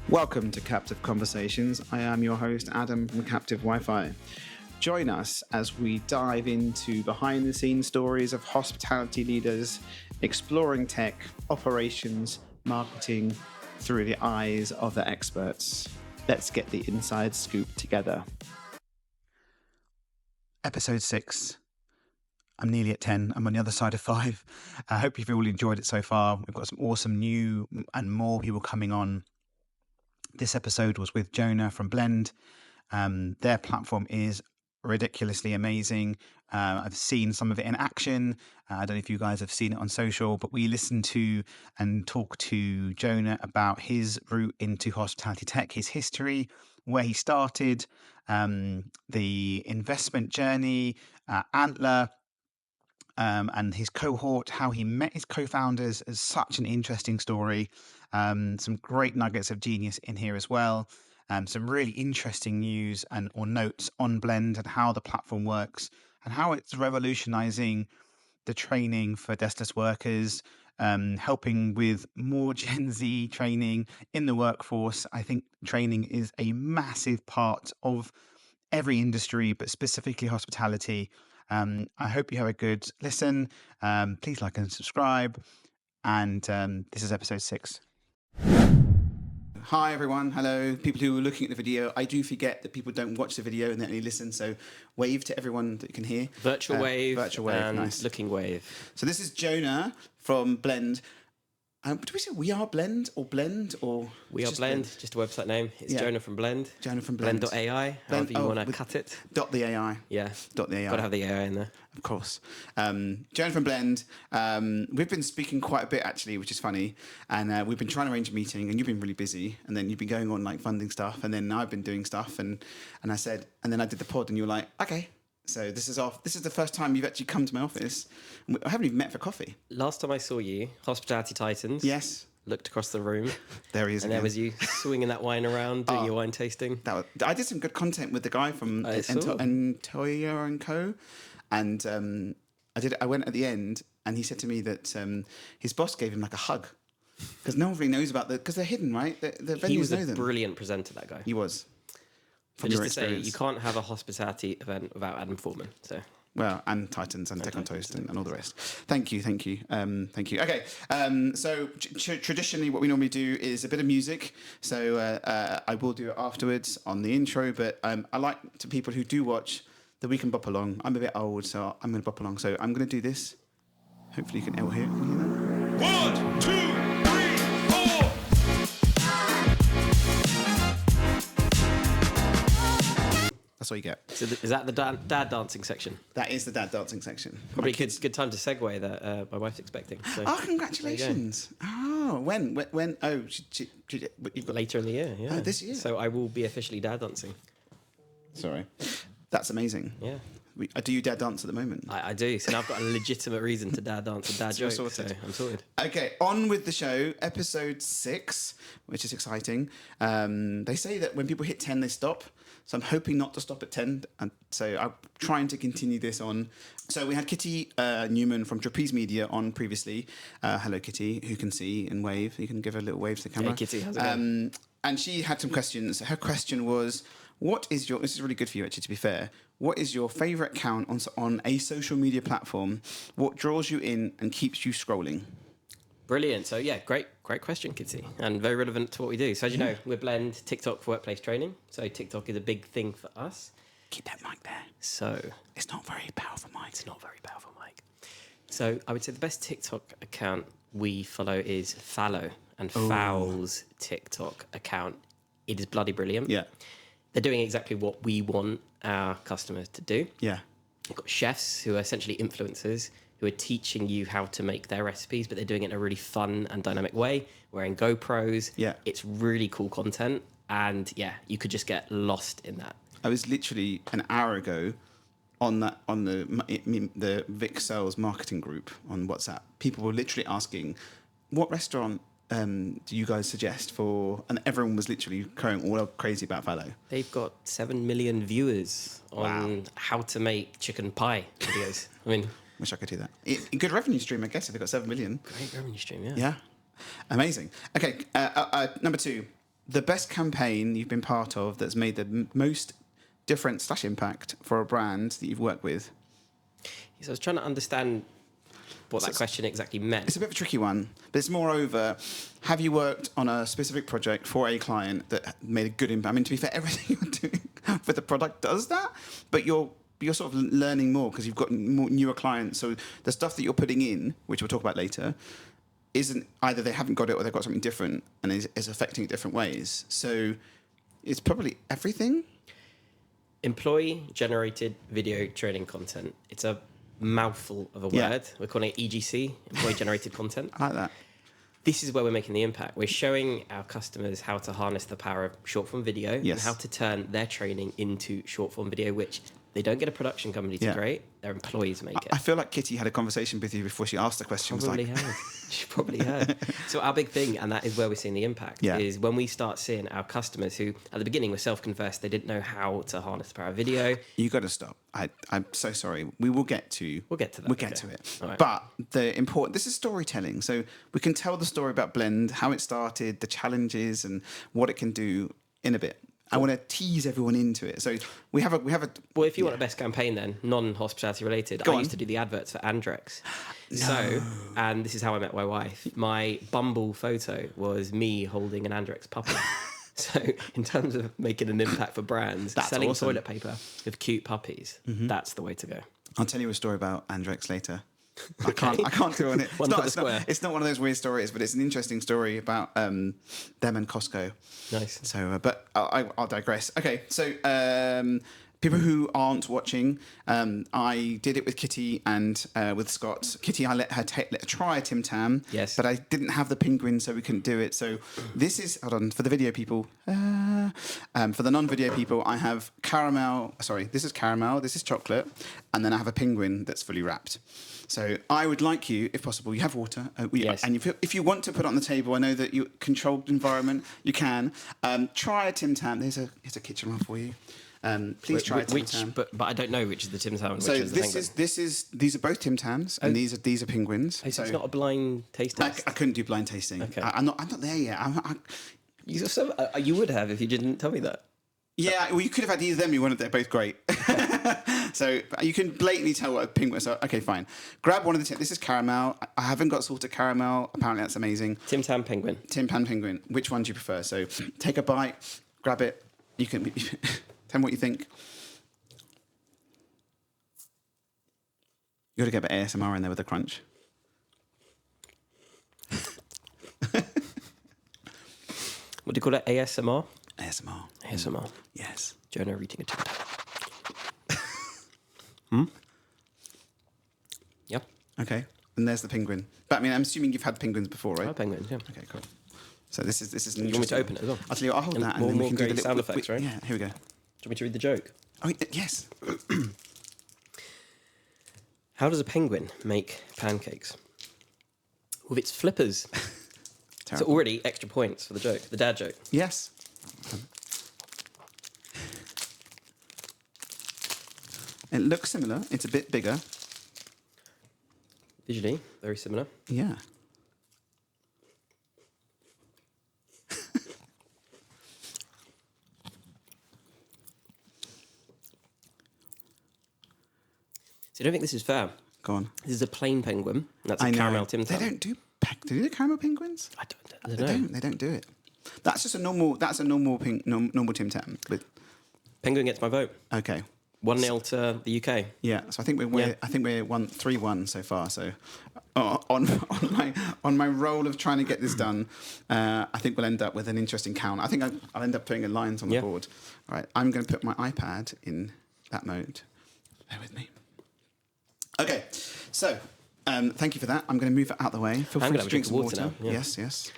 Welcome to Captive Conversations. I am your host, Adam from Captive Wi-Fi. Join us as we dive into behind-the-scenes stories of hospitality leaders, exploring tech, operations, marketing through the eyes of the experts. Let's get the inside scoop together. Episode 6. I'm nearly at 10. I'm on the other side of 5. I hope you've all enjoyed it so far. We've got some awesome new and more people coming on. This episode was with Jonah from Blend. Their platform is ridiculously amazing. I've seen some of it in action. I don't know if you guys have seen it on social, but we listened to and talked to Jonah about his route into hospitality tech, his history, where he started, the investment journey, Antler, and his cohort, how he met his co-founders. Is such an interesting story. Some great nuggets of genius in here as well. Some really interesting news or notes on Blend and how the platform works and how it's revolutionizing the training for Deskless workers, helping with more Gen Z training in the workforce. I think training is a massive part of every industry, but specifically hospitality. I hope you have a good listen. Please like and subscribe. And this is episode 6. Hi, everyone. Hello. People who are looking at the video. I do forget that people don't watch the video and they only listen. So wave to everyone that you can hear. Virtual wave and nice. looking wave. So this is Jonah from Blend. Do we say we are Blend or Blend or we are Blend? Just a website name. It's Jonah from Blend. Jonah from Blend. Blend.ai. However you want to cut it. The AI. Yeah. The AI. Got to have the AI in there. Of course. Jonah from Blend. We've been speaking quite a bit actually, which is funny. And we've been trying to arrange a meeting, and you've been really busy. And then you've been going on like funding stuff, and then I've been doing stuff. And I said, and then I did the pod, and you were like, okay. So this is off. This is the first time you've actually come to my office. I haven't even met for coffee. Last time I saw you, Hospitality Titans. Yes. Looked across the room. There he is. And there was you swinging that wine around, doing your wine tasting. I did some good content with the guy from Antler and Co. And I went at the end, and he said to me that his boss gave him like a hug because no one really knows about because they're hidden, right? The venues know them. He was a brilliant presenter, that guy. He was. From just to say, you can't have a hospitality event without Adam Foreman. So. Well, and Titans and Tech on Toast and all the rest. Thank you. Thank you. Okay. So traditionally, what we normally do is a bit of music. So I will do it afterwards on the intro. But I like to people who do watch that we can bop along. I'm a bit old, so I'm going to bop along. So I'm going to do this. Hopefully, you can all hear it. Can you hear that? 1, 2, 3, 4. That's all you get. So is that the dad dancing section? That is the dad dancing section. Probably good time to segue that my wife's expecting. So. Oh, congratulations. Oh, when? Oh, you've got... Later in the year, yeah. Oh, this year? So I will be officially dad dancing. Sorry. That's amazing. Yeah. Do you dad dance at the moment? I do. So now I've got a legitimate reason to dad dance a dad joke. Sorted. So I'm sorted. Okay, on with the show. Episode 6, which is exciting. They say that when people hit 10, they stop. So I'm hoping not to stop at 10. And so I'm trying to continue this on. So we had Kitty Newman from Trapeze Media on previously. Hello, Kitty, who can see and wave. You can give her a little wave to the camera. Hey, Kitty, how's it going? And she had some questions. Her question was, this is really good for you, actually, to be fair. What is your favourite account on a social media platform? What draws you in and keeps you scrolling? Brilliant. So, yeah, great question, Kitty, and very relevant to what we do. So, as you know, we're Blend TikTok for workplace training. So, TikTok is a big thing for us. Keep that mic there. So, it's not very powerful mic. It's not very powerful mic. So, I would say the best TikTok account we follow is Fallow, and Fowl's TikTok account. It is bloody brilliant. Yeah. They're doing exactly what we want our customers to do. Yeah. You've got chefs who are essentially influencers who are teaching you how to make their recipes, but they're doing it in a really fun and dynamic way, wearing GoPros. Yeah. It's really cool content. And yeah, you could just get lost in that. I was literally an hour ago on the Vic Sales marketing group on WhatsApp. People were literally asking, what restaurant do you guys suggest for? And everyone was literally going all crazy about Fallow. They've got 7 million viewers on how to make chicken pie videos. I mean... Wish I could do that. Good revenue stream, I guess, if they've got 7 million. Great revenue stream, yeah. Yeah. Amazing. Okay, number 2. the best campaign you've been part of that's made the most difference / impact for a brand that you've worked with? So I was trying to understand what that question exactly meant. It's a bit of a tricky one, but it's moreover, have you worked on a specific project for a client that made a good impact? I mean, to be fair, everything you're doing for the product does that, but you're sort of learning more because you've got more newer clients. So the stuff that you're putting in, which we'll talk about later, isn't either they haven't got it or they've got something different and is affecting it different ways. So it's probably everything. Employee-generated video training content. It's a mouthful of a word. We're calling it EGC, employee-generated content. I like that. This is where we're making the impact. We're showing our customers how to harness the power of short-form video and how to turn their training into short-form video, which they don't get a production company to create. Their employees make it. I feel like Kitty had a conversation with you before she asked the question. She probably heard. So our big thing, and that is where we're seeing the impact, is when we start seeing our customers who, at the beginning, were self-confessed, they didn't know how to harness the power of video. You got to stop. I'm so sorry. We will get to. We'll get to that. We'll get to it. Right. But this is storytelling. So we can tell the story about Blend, how it started, the challenges, and what it can do in a bit. I want to tease everyone into it. So we have a. Well, if you want a best campaign, then non-hospitality related, I used to do the adverts for Andrex. No. So, and this is how I met my wife. My Bumble photo was me holding an Andrex puppy. So, in terms of making an impact for brands, selling toilet paper with cute puppies, that's the way to go. I'll tell you a story about Andrex later. I can't do it. It's not one of those weird stories, but it's an interesting story about them and Costco. Nice. So, but I'll digress. Okay, so people who aren't watching, I did it with Kitty and with Scott. Kitty, I let her try a Tim Tam. Yes. But I didn't have the penguin, so we couldn't do it. So this is, hold on, for the video people. For the non-video people, I have caramel. Sorry, this is caramel. This is chocolate. And then I have a penguin that's fully wrapped. So I would like you, if possible, you have water. Yes. And if you want to put it on the table, I know that you controlled environment, you can. Try a Tim Tam. Here's a kitchen one for you. Please try a Tim Tam. But I don't know which is the Tim Tam and so which is the penguin. These are both Tim Tams, and these are penguins. So it's not a blind taste test? I couldn't do blind tasting. Okay. I'm not there yet. You would have if you didn't tell me that. Yeah, well, you could have had either of them. You wanted. They're both great. So you can blatantly tell what a penguin is. So, okay, fine. Grab one of the. This is caramel. I haven't got salted caramel. Apparently, that's amazing. Tim Tam penguin. Tim Tam penguin. Which one do you prefer? So take a bite. Grab it. You can tell me what you think. You got to get a bit of ASMR in there with the crunch. What do you call it? ASMR? ASMR. ASMR. Yes. Jonah eating a Tim Tam. Yep. Okay. And there's the penguin. But I mean, I'm assuming you've had penguins before, right? Penguins, yeah. Okay, cool. So this is. You want me to open it as well? I'll tell you. I'll hold that, and more, then we more can do great the sound effects, right? Yeah. Here we go. Do you want me to read the joke? Oh yes. How does a penguin make pancakes? With its flippers. So already extra points for the joke, the dad joke. Yes. It looks similar. It's a bit bigger. Visually, very similar. Yeah. So I don't think this is fair. Go on. This is a plain penguin. That's a caramel Tim Tam. They don't do. Do they do caramel penguins? I don't know. They don't do it. That's just a normal. That's a normal normal Tim Tam. But penguin gets my vote. Okay. 1-0 to the UK. Yeah, so I think we're 3-1 so far. So on my role of trying to get this done, I think we'll end up with an interesting count. I think I'll end up putting lines on the board. All right, I'm going to put my iPad in that mode. Bear with me. Okay, so thank you for that. I'm going to move it out the way. Feel free to drink some water. Now. Yeah. Yes.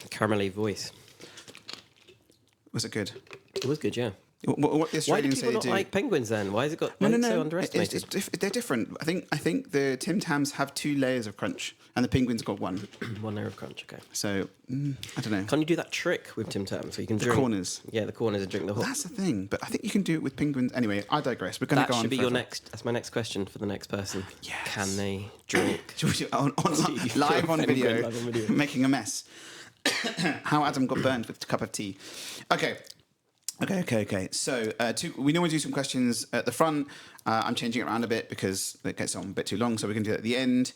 Caramelly voice. Was it good? It was good, yeah. What the Australians Why do people not like penguins then? Why has it got so underestimated? They're different. I think the Tim Tams have 2 layers of crunch, and the penguin's got 1. 1 layer of crunch. Okay. So I don't know. Can you do that trick with Tim Tams so you can drink the corners? Yeah, the corners and drink the whole. That's the thing. But I think you can do it with penguins. Anyway, I digress. We're going to go on. That should be your next. That's my next question for the next person. Yes. Can they drink live on video, making a mess? How Adam got burned with a cup of tea. Okay. So we normally do some questions at the front. I'm changing it around a bit because it gets on a bit too long, so we're going to do it at the end.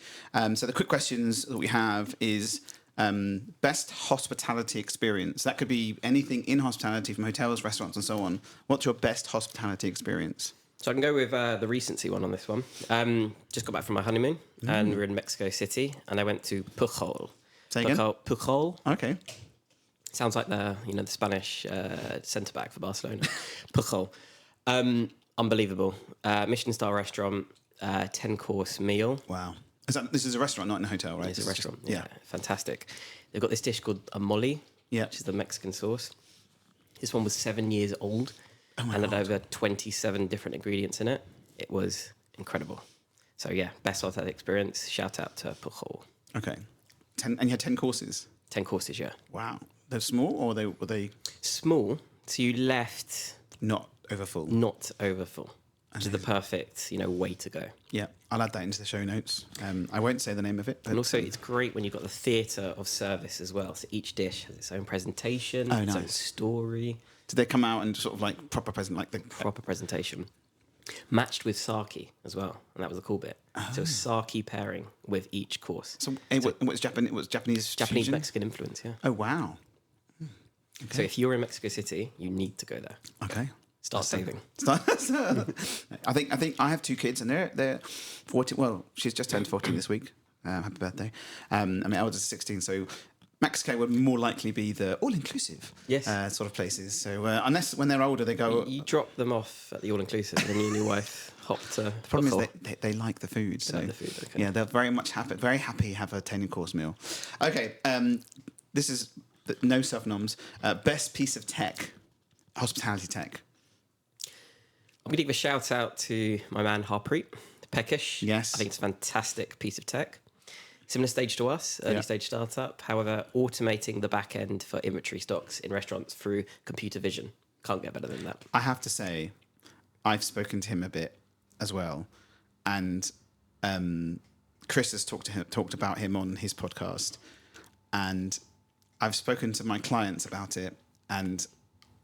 So the quick questions that we have is best hospitality experience. That could be anything in hospitality, from hotels, restaurants, and so on. What's your best hospitality experience? So I can go with the recency one on this one. Just got back from my honeymoon, and we were in Mexico City, and I went to Pujol. Say again? Pujol. Okay. Sounds like the Spanish centre back for Barcelona. Pujol. Unbelievable. Michelin star restaurant, 10-course meal. Wow. This is a restaurant, not in a hotel, right? It's a restaurant. Yeah. Fantastic. They've got this dish called a mole, yeah, which is the Mexican sauce. This one was 7 years old and had over 27 different ingredients in it. It was incredible. So yeah, best hotel experience. Shout out to Pujol. Okay. And you had 10 courses? 10 courses, yeah. Wow. They're small, or were they small? So you left not over full. Not over full. Which is the perfect, way to go. Yeah, I'll add that into the show notes. I won't say the name of it. But, and also, it's great when you've got the theatre of service as well. So each dish has its own presentation, its own story. Did they come out and sort of like proper presentation, matched with sake as well, and that was a cool bit. So sake pairing with each course. So it was Japanese fusion? Mexican influence, yeah. Oh wow. Okay. So if you're in Mexico City, you need to go there. Okay. Start saving. I think I have 2 kids, and they're 14. Well, she's just turned 14 this week. Happy birthday. My eldest is 16, so Mexico would more likely be the all-inclusive sort of places. So unless when they're older, they go. You drop them off at the all-inclusive, and then you and your wife hop to. The problem is they like the food. They like the food. Okay. Yeah, they're very happy have a 10-course meal. Okay, this is no self-noms. Best piece of tech, hospitality tech. I'm going to give a shout out to my man Harpreet, Peckish. Yes. I think it's a fantastic piece of tech. Similar stage to us, early stage startup. However, automating the back end for inventory stocks in restaurants through computer vision. Can't get better than that. I have to say, I've spoken to him a bit as well. And Chris has talked about him on his podcast. And I've spoken to my clients about it. And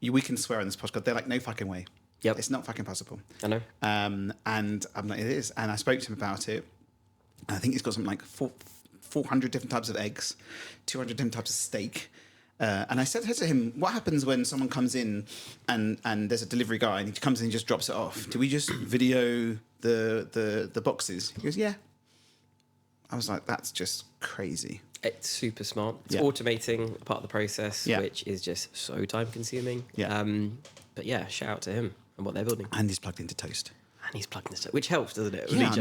we can swear on this podcast. They're like, no fucking way. Yep. It's not fucking possible. I know. And I'm like, it is. And I spoke to him about it. And I think he's got something like 400 different types of eggs, 200 different types of steak. And I said to him, what happens when someone comes in and there's a delivery guy and he comes in and just drops it off? Do we just video the boxes? He goes, yeah. I was like, that's just crazy. It's super smart. It's automating part of the process, which is just so time consuming. Yeah. But yeah, shout out to him and what they're building. And he's plugged into Toast. And he's plugged into Toast, which helps, doesn't it? Yeah,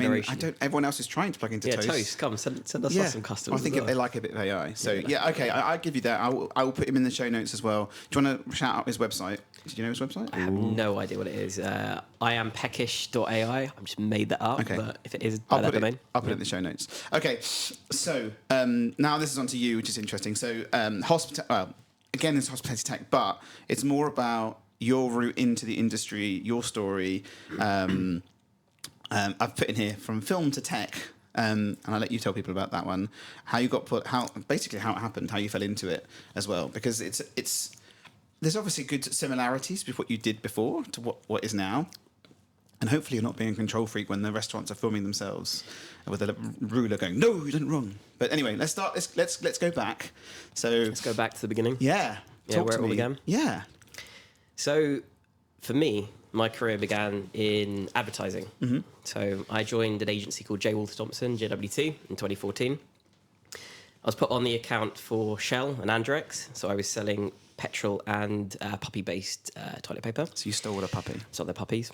everyone else is trying to plug into Toast. Toast, come, send us some customers. I think if they like a bit of AI. So okay, I'll give you that. I will put him in the show notes as well. Do you want to shout out his website? Do you know his website? I have no idea what it is. iampeckish.ai. I've just made that up. Okay. But if it is I'll that put domain, it in the show notes. Okay, so now this is on to you, which is interesting. So again, it's hospitality tech, but it's more about your route into the industry, your story. I've put in here from film to tech, and I'll let you tell people about that one. How you got how it happened, how you fell into it as well, because it's there's obviously good similarities with what you did before to what is now, and hopefully you're not being a control freak when the restaurants are filming themselves with a ruler going, no, you did it wrong. But anyway, let's start. Let's go back. So let's go back to the beginning. Yeah, where it all began. Yeah. So, for me, my career began in advertising. Mm-hmm. So, I joined an agency called J. Walter Thompson, JWT, in 2014. I was put on the account for Shell and Andrex. So, I was selling petrol and puppy-based toilet paper. So, you stole a puppy? Sold their puppies.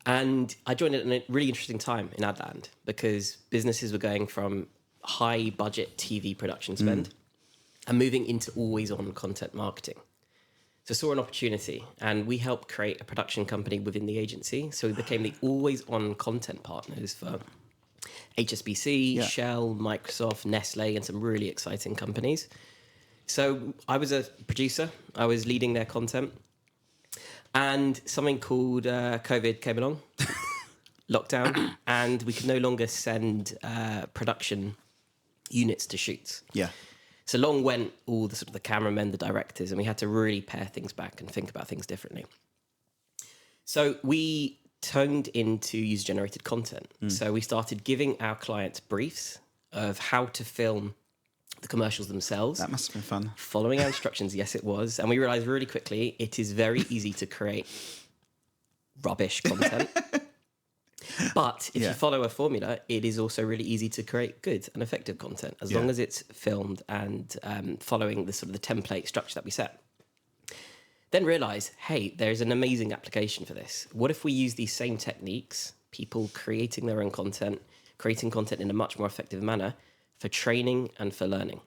And I joined it at a really interesting time in Adland because businesses were going from high-budget TV production spend and moving into always-on content marketing. So I saw an opportunity, and we helped create a production company within the agency. So we became the always-on content partners for HSBC, Shell, Microsoft, Nestle, and some really exciting companies. So I was a producer. I was leading their content. And something called COVID came along, lockdown, and we could no longer send production units to shoots. Yeah. So along went all the sort of the cameramen, the directors, and we had to really pare things back and think about things differently. So we turned into user-generated content. So we started giving our clients briefs of how to film the commercials themselves. That must have been fun. Following our instructions, yes, it was. And we realized really quickly it is very easy to create rubbish content. But if you follow a formula, it is also really easy to create good and effective content, as long as it's filmed and following the sort of the template structure that we set. Then realize, hey, there's an amazing application for this. What if we use these same techniques, people creating their own content, creating content in a much more effective manner for training and for learning?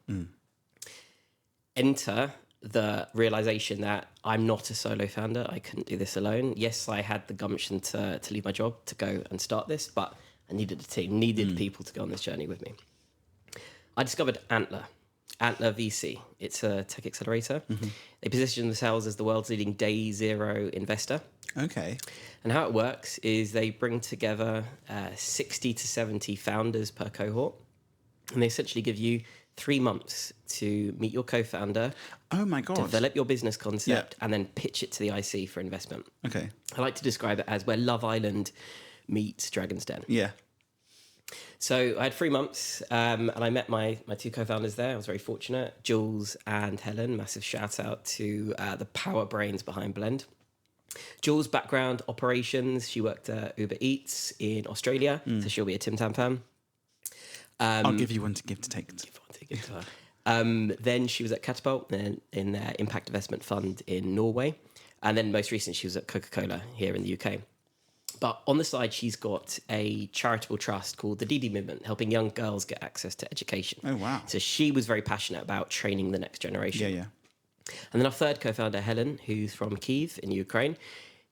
Enter the realization that I'm not a solo founder. I couldn't do this alone. Yes, I had the gumption to leave my job to go and start this, but I needed a team, needed people to go on this journey with me. I discovered Antler VC. It's a tech accelerator. They position themselves as the world's leading day zero investor. Okay. And how it works is they bring together 60 to 70 founders per cohort. And they essentially give you 3 months to meet your co-founder. Oh my God. Develop your business concept and then pitch it to the IC for investment. Okay. I like to describe it as where Love Island meets Dragon's Den. Yeah. So I had 3 months and I met my 2 co-founders there. I was very fortunate. Jules and Helen, massive shout out to the power brains behind Blend. Jules' background, operations. She worked at Uber Eats in Australia. So she'll be a Tim Tam fan. I'll give you one to give to take. Then she was at Catapult in their impact investment fund in Norway. And then most recently, she was at Coca-Cola here in the UK. But on the side, she's got a charitable trust called the DD Movement, helping young girls get access to education. Oh, wow. So she was very passionate about training the next generation. Yeah. And then our third co-founder, Helen, who's from Kyiv in Ukraine.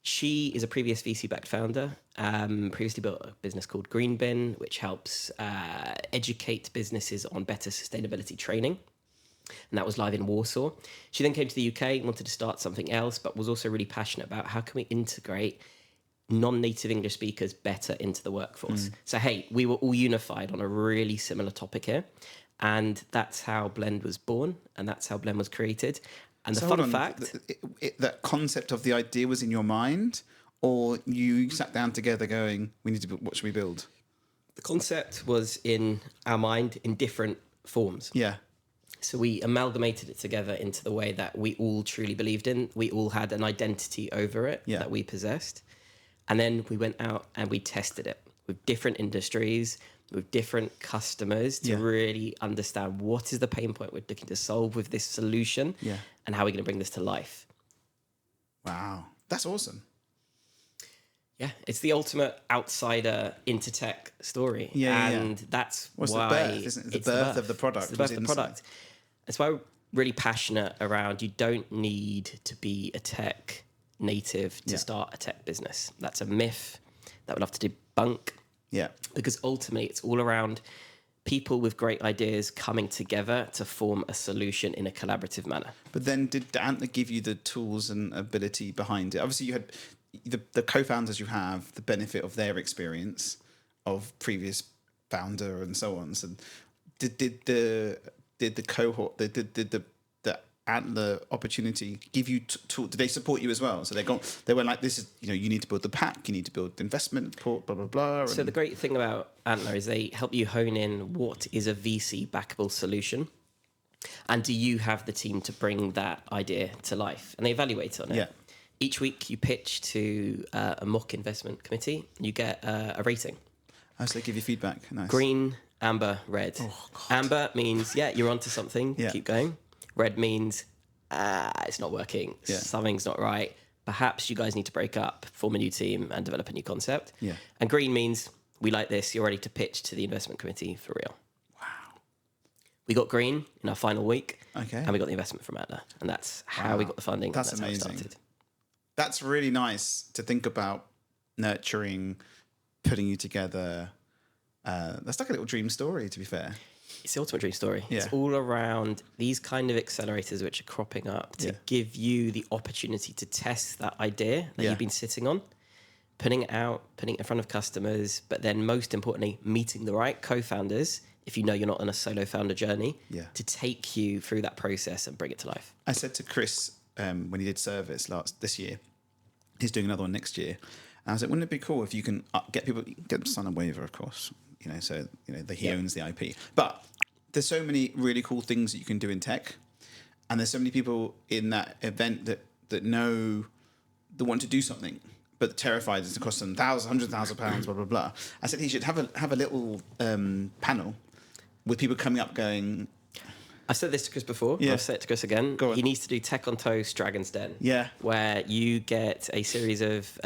She is a previous VC-backed founder, previously built a business called Green Bin, which helps educate businesses on better sustainability training. And that was live in Warsaw. She then came to the UK, wanted to start something else, but was also really passionate about how can we integrate non-native English speakers better into the workforce. So, hey, we were all unified on a really similar topic here. And that's how Blend was born, and that's how Blend was created. And the fun fact... that concept of the idea was in your mind, or you sat down together going, we need to build, what should we build? The concept was in our mind in different forms. Yeah. So we amalgamated it together into the way that we all truly believed in. We all had an identity over it that we possessed. And then we went out and we tested it with different industries, with different customers to really understand what is the pain point we're looking to solve with this solution and how we're going to bring this to life. Wow. That's awesome. Yeah, it's the ultimate outsider into tech story. And that's why... The birth, isn't it? The birth of the product. It's the birth of the product. That's why we're really passionate around you don't need to be a tech native to start a tech business. That's a myth that we'd love to debunk. Yeah. Because ultimately it's all around people with great ideas coming together to form a solution in a collaborative manner. But then did Antler give you the tools and ability behind it? Obviously you had the co-founders you have, the benefit of their experience of previous founder and so on. So did the cohort, did the Antler opportunity give you did they support you as well? So they were like, this is, you need to build the pack, you need to build the investment report, blah blah blah. So the great thing about Antler is they help you hone in what is a VC backable solution, and do you have the team to bring that idea to life, and they evaluate on it. Each week you pitch to a mock investment committee, you get a rating. Oh, so they give you feedback. Nice. Green, amber, red. Oh, God. Amber means you're onto something, keep going. Red means it's not working, something's not right. Perhaps you guys need to break up, form a new team, and develop a new concept. And green means we like this, you're ready to pitch to the investment committee for real. Wow. We got green in our final week, and we got the investment from Antler, and that's how we got the funding. That's amazing. How we started. That's really nice to think about nurturing, putting you together. That's like a little dream story, to be fair. It's the ultimate dream story. It's all around these kind of accelerators which are cropping up to give you the opportunity to test that idea that you've been sitting on, putting it out, putting it in front of customers, but then most importantly, meeting the right co-founders if you know you're not on a solo founder journey, Yeah. to take you through that process and bring it to life. I said to Chris when he did service this year, he's doing another one next year. And I said, wouldn't it be cool if you can get them to sign a waiver, of course, so that he owns the IP. But there's so many really cool things that you can do in tech, and there's so many people in that event that know that want to do something, but they're terrified it's to cost them hundreds of thousands of pounds, blah blah blah. I said he should have a little panel with people coming up going. I've said this to Chris before. Yeah. I'll say it to Chris again. Go on. He needs to do Tech on Toast, Dragon's Den. Yeah. Where you get a series of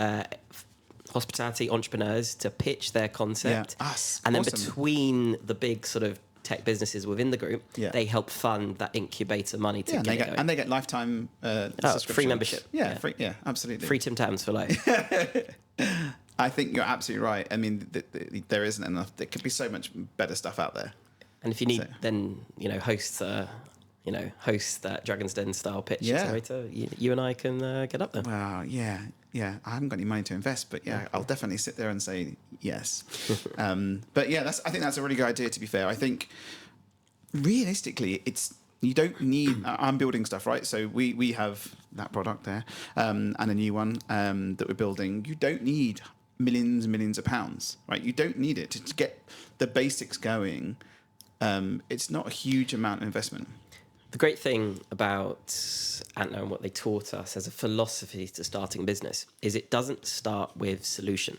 hospitality entrepreneurs to pitch their concept. Yeah. And then Awesome. between the big sort of tech businesses within the group, they help fund that incubator money to get it going. And they get lifetime subscription. Free membership. Yeah, free, absolutely. Free Tim Tams for life. I think you're absolutely right. I mean, there isn't enough. There could be so much better stuff out there. And if you need, then host that Dragon's Den style pitch accelerator. You and I can get up there. Well, yeah. I haven't got any money to invest, but I'll definitely sit there and say yes. But yeah, I think that's a really good idea. To be fair, I think realistically, you don't need. I'm building stuff, right? So we have that product there, and a new one that we're building. You don't need millions and millions of pounds, right? You don't need it to get the basics going. It's not a huge amount of investment. The great thing about Antler and what they taught us as a philosophy to starting a business is it doesn't start with solution.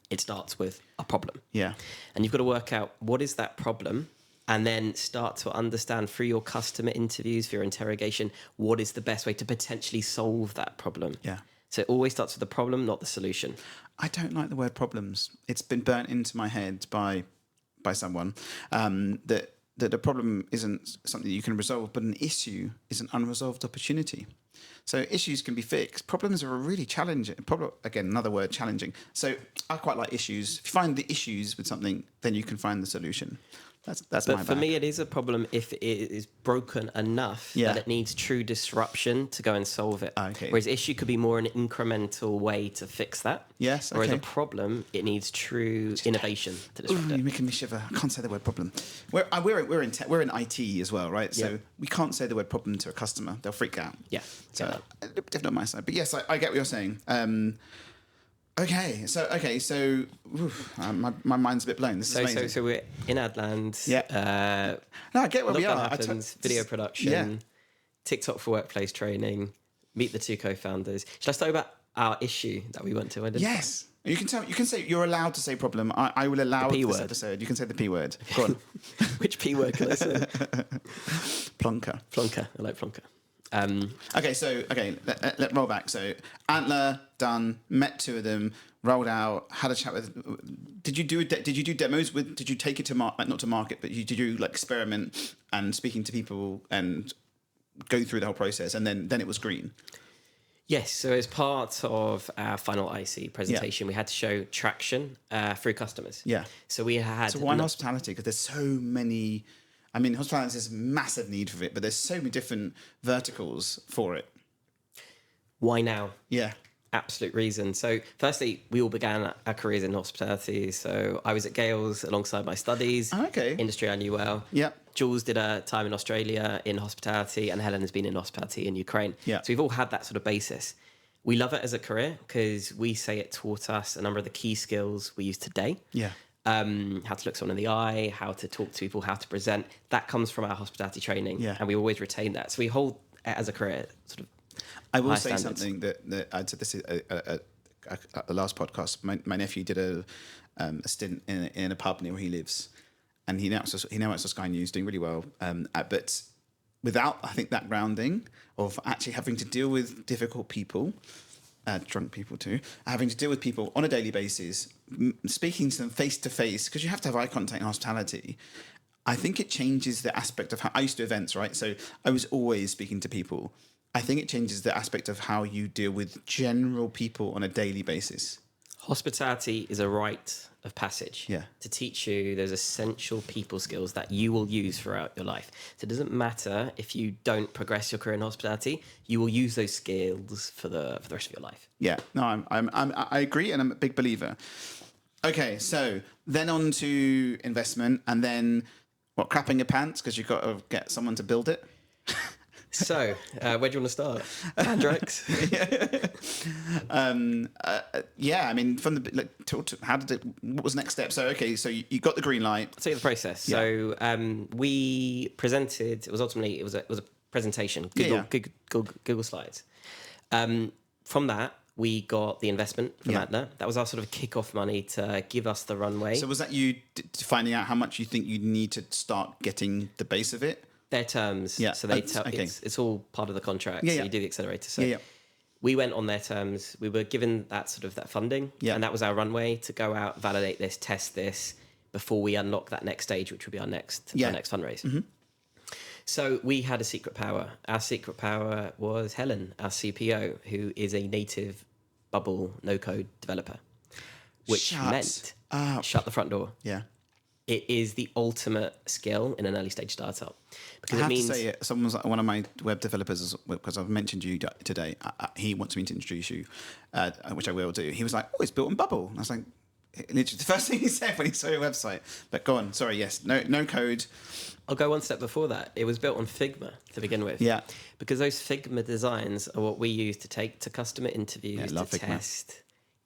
It starts with a problem. Yeah. And you've got to work out what is that problem and then start to understand through your customer interviews, through your interrogation, what is the best way to potentially solve that problem. Yeah. So it always starts with the problem, not the solution. I don't like the word problems. It's been burnt into my head by someone that the problem isn't something you can resolve, but an issue is an unresolved opportunity. So issues can be fixed. Problems are a really challenging. Again, another word, challenging. So I quite like issues. If you find the issues with something, then you can find the solution. That's but my for bag. me, it is a problem if it is broken enough that it needs true disruption to go and solve it. Okay. Whereas issue could be more an incremental way to fix that. Yes. Okay. Whereas a problem, it needs true innovation to disrupt You're it. making me shiver. I can't say the word problem. We're in tech, we're in IT as well, right? So we can't say the word problem to a customer; they'll freak out. Yeah. So definitely on my side. But yes, I get what you're saying. Okay, so my mind's a bit blown. This is amazing. So we're in Adland. Yeah. No, I get where we are. Happens, video production, TikTok for workplace training, meet the two co-founders. Shall I start about our issue that we want to identify? Yes. You can tell. You can say you're allowed to say problem. I will allow the P this word. episode. You can say the P word. Go on. Which P word can I say? Plonker. Plonker. I like plonker. Let's roll back. So Antler done, met two of them, rolled out, had a chat with. Did you do demos with? Did you take it to not to market, but did you like experiment and speaking to people and go through the whole process, and then it was green. Yes, so as part of our final IC presentation, we had to show traction through customers. Yeah. So we had. So why hospitality? Because there's so many. I mean, hospitality is a massive need for it, but there's so many different verticals for it. Why now? Yeah. Absolute reason. So firstly, we all began our careers in hospitality. So I was at Gales alongside my studies. Okay. Industry I knew well. Yeah. Jules did a time in Australia in hospitality, and Helen has been in hospitality in Ukraine. Yeah. So we've all had that sort of basis. We love it as a career because we say it taught us a number of the key skills we use today. Yeah. How to look someone in the eye, how to talk to people, how to present. That comes from our hospitality training. Yeah. And we always retain that. So we hold it as a career sort of. I will say standards. something that I said this is the last podcast. My nephew did a stint in a pub near where he lives, and he now works for Sky News, doing really well. But without, I think, that grounding of actually having to deal with difficult people, drunk people too, having to deal with people on a daily basis, speaking to them face to face, because you have to have eye contact in hospitality. I think it changes the aspect of how I used to do events, right? So I was always speaking to people. I think it changes the aspect of how you deal with general people on a daily basis. Hospitality is a rite of passage to teach you those essential people skills that you will use throughout your life. So it doesn't matter if you don't progress your career in hospitality, you will use those skills for the rest of your life. Yeah, no, I agree, and I'm a big believer. Okay, so then on to investment, and then What, crapping your pants because you've got to get someone to build it? So, where do you want to start? Andrex? Yeah, I mean, from the what was the next step? So, okay, so you got the green light. I'll tell you the process. Yeah. So, we presented. It was a presentation. Google Slides. From that, we got the investment from Antler. That was our sort of kick-off money to give us the runway. So was that you finding out how much you think you need to start getting the base of it? Their terms. Yeah. So they tell it's all part of the contract. Yeah, so yeah. you do the accelerator. So we went on their terms. We were given that funding. Yeah. And that was our runway to go out, validate this, test this before we unlock that next stage, which would be our next fundraise. Mm-hmm. So we had a secret power. Our secret power was Helen, our CPO, who is a native Bubble no-code developer, which meant shut the front door. Yeah. It is the ultimate skill in an early stage startup. Because I have to say, someone's one of my web developers, because I've mentioned you today, he wants me to introduce you, which I will do. He was like, oh, it's built in Bubble. And I was like, literally the first thing he said when he saw your website. But go on, sorry, yes, no code. I'll go one step before that. It was built on Figma to begin with. Yeah. Because those Figma designs are what we use to take to customer interviews to Figma. test,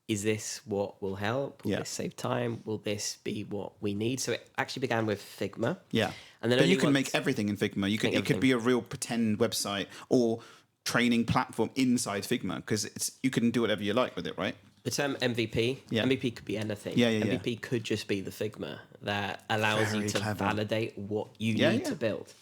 is this what will help? Will this save time? Will this be what we need? So it actually began with Figma. Yeah. And then but you can make everything in Figma. It could be a real pretend website or training platform inside Figma, because you can do whatever you like with it, right? The term MVP, MVP could be anything. MVP could just be the Figma that allows you to validate what you need to build.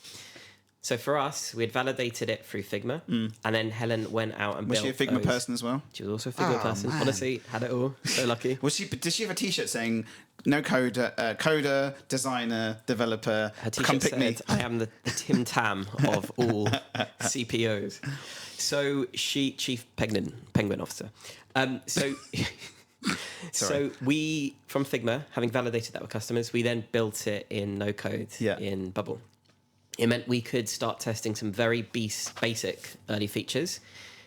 So for us, we had validated it through Figma, and then Helen went out and built. Was she a Figma person as well? She was also a Figma person. Man. Honestly, had it all. So lucky. Did she have a T-shirt saying "No coder, designer, developer"? Her T-shirt said, "I am the Tim Tam of all CPOs." So she chief penguin officer. So we, from Figma, having validated that with customers, we then built it in no code in Bubble. It meant we could start testing some very basic early features.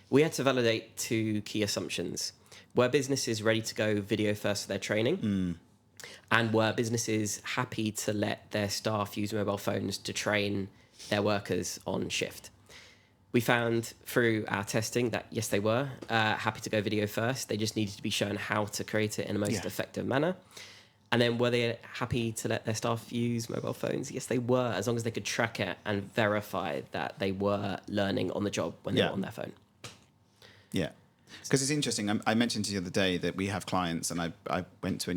We had to validate two key assumptions. Were businesses ready to go video first for their training? And were businesses happy to let their staff use mobile phones to train their workers on shift? We found through our testing that, yes, they were happy to go video first. They just needed to be shown how to create it in the most effective manner. And then were they happy to let their staff use mobile phones? Yes, they were, as long as they could track it and verify that they were learning on the job when they were on their phone. Yeah. Because it's interesting. I mentioned to you the other day that we have clients, and I went to a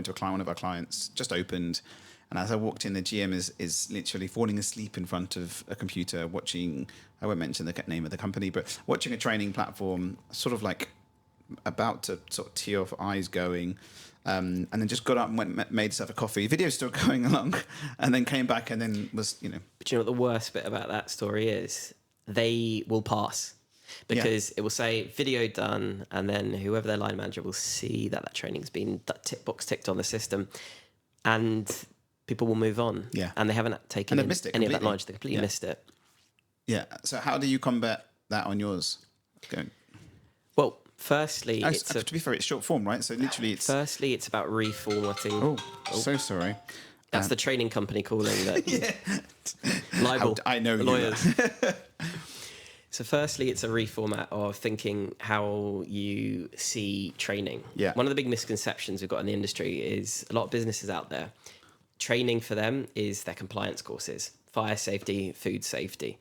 client, one of our clients just opened, and as I walked in, the GM is literally falling asleep in front of a computer watching, I won't mention the name of the company, but watching a training platform, sort of like about to sort of tear off, eyes going, and then just got up and made himself a coffee. Video's still going along, and then came back and then was, But you know what the worst bit about that story is? They will pass. Because it will say video done, and then whoever their line manager will see that training's been box ticked on the system, and people will move on. Yeah. And they haven't taken any of that knowledge. They completely missed it. Yeah. So how do you combat that on yours? Well, firstly, to be fair, it's short form, right? So literally it's... Firstly, it's about reformatting. Oh, so sorry. That's the training company calling that. Libel. I know lawyers. So firstly, it's a reformat of thinking how you see training. Yeah. One of the big misconceptions we've got in the industry is a lot of businesses out there, training for them is their compliance courses, fire safety, food safety.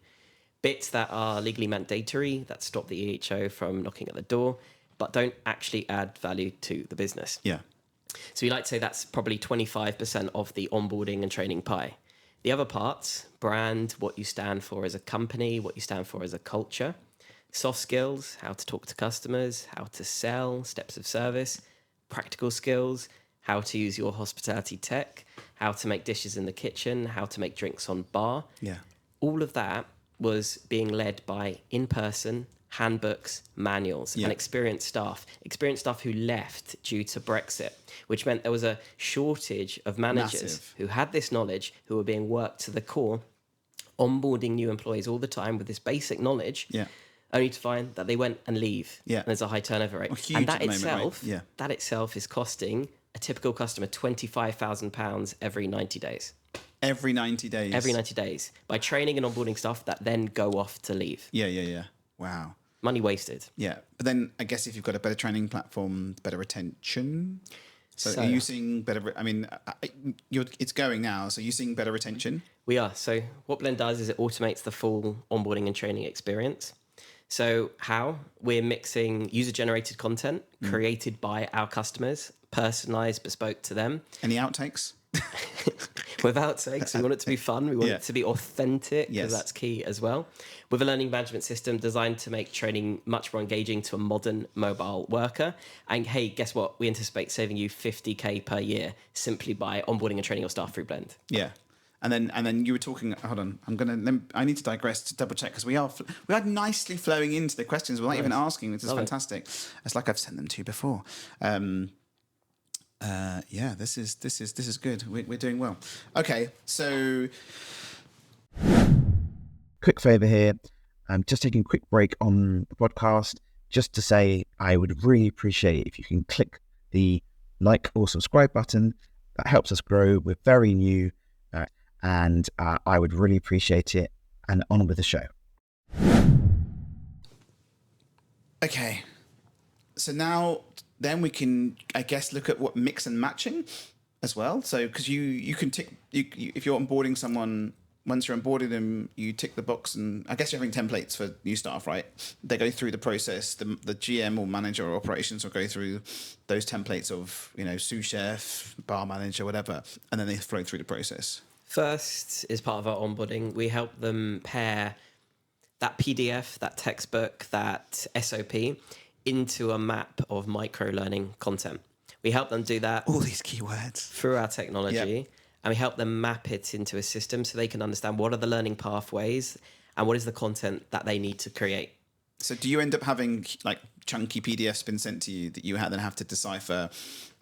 Bits that are legally mandatory, that stop the EHO from knocking at the door, but don't actually add value to the business. Yeah. So we like to say that's probably 25% of the onboarding and training pie. The other parts, brand, what you stand for as a company, what you stand for as a culture, soft skills, how to talk to customers, how to sell, steps of service, practical skills, how to use your hospitality tech, how to make dishes in the kitchen, how to make drinks on bar. Yeah. All of that was being led by in-person handbooks, manuals, and experienced staff who left due to Brexit, which meant there was a shortage of managers who had this knowledge, who were being worked to the core, onboarding new employees all the time with this basic knowledge, only to find that they went and leave. And there's a high turnover rate. Well, and that itself is costing a typical customer £25,000 every 90 days. Every 90 days. Every 90 days. By training and onboarding staff that then go off to leave. Yeah. Wow. Money wasted. Yeah. But then I guess if you've got a better training platform, better retention. So are you seeing better? I mean, it's going now. So you're seeing better retention? We are. So what Blend does is it automates the full onboarding and training experience. So how? We're mixing user-generated content created by our customers, personalized, bespoke to them. Any outtakes? Without outtakes, we want it to be fun. We want it to be authentic, because that's key as well. With a learning management system designed to make training much more engaging to a modern mobile worker. And hey, guess what? We anticipate saving you 50K per year simply by onboarding and training your staff through Blend. Yeah. And then you were talking. Hold on, I need to digress to double check because we are nicely flowing into the questions without even asking, which is fantastic. It's like I've sent them to you before. Yeah, this is good. We're doing well. Okay, so quick favour here. I'm just taking a quick break on the podcast just to say I would really appreciate if you can click the like or subscribe button. That helps us grow. We're very new. And I would really appreciate it. And on with the show. Okay, so now then we can, I guess, look at what mix and matching as well. So because you can tick, if you're onboarding someone, once you're onboarding them, you tick the box, and I guess you're having templates for new staff, right? They go through the process. The GM or manager or operations will go through those templates of, sous chef, bar manager, whatever, and then they flow through the process. First, as part of our onboarding, we help them pair that PDF, that textbook, that SOP into a map of micro-learning content. We help them do that. All these keywords. Through our technology. And we help them map it into a system so they can understand what are the learning pathways and what is the content that they need to create. So do you end up having like chunky PDFs been sent to you that you then have to decipher,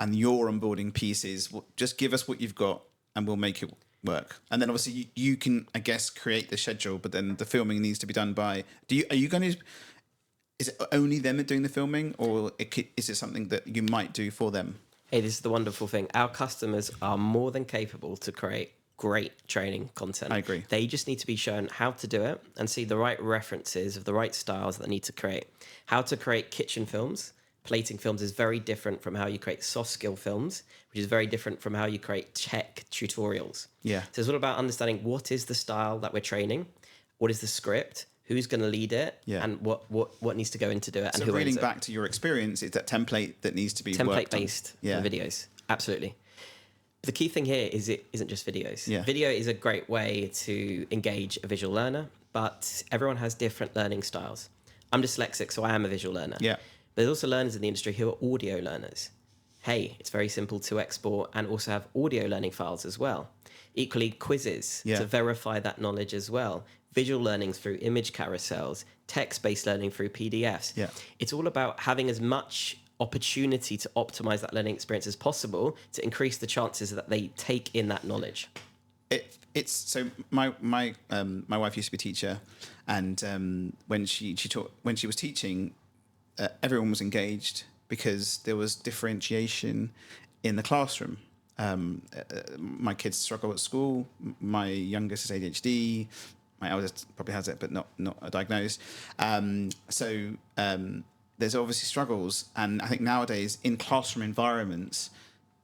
and your onboarding pieces, just give us what you've got and we'll make it work? And then obviously you can, I guess, create the schedule, but then the filming needs to be done by, is it only them doing the filming, or is it something that you might do for them? Hey, this is the wonderful thing. Our customers are more than capable to create great training content. I agree. They just need to be shown how to do it and see the right references of the right styles that they need to create. How to create kitchen films. Plating films is very different from how you create soft skill films, which is very different from how you create tech tutorials. Yeah. So it's all about understanding what is the style that we're training, what is the script, who's going to lead it, and what needs to go in to do it, and so who reading owns it. back to your experience, it's that template that needs to be template-based videos. Absolutely. The key thing here is it isn't just videos. Yeah. Video is a great way to engage a visual learner, but everyone has different learning styles. I'm dyslexic, so I am a visual learner. Yeah. There's also learners in the industry who are audio learners. Hey, it's very simple to export and also have audio learning files as well. Equally, quizzes to verify that knowledge as well. Visual learning through image carousels, text-based learning through PDFs. Yeah. It's all about having as much opportunity to optimize that learning experience as possible to increase the chances that they take in that knowledge. It's so my wife used to be a teacher, and when she was teaching, everyone was engaged because there was differentiation in the classroom. My kids struggle at school. My youngest is ADHD. My eldest probably has it, but not diagnosed. There's obviously struggles, and I think nowadays in classroom environments,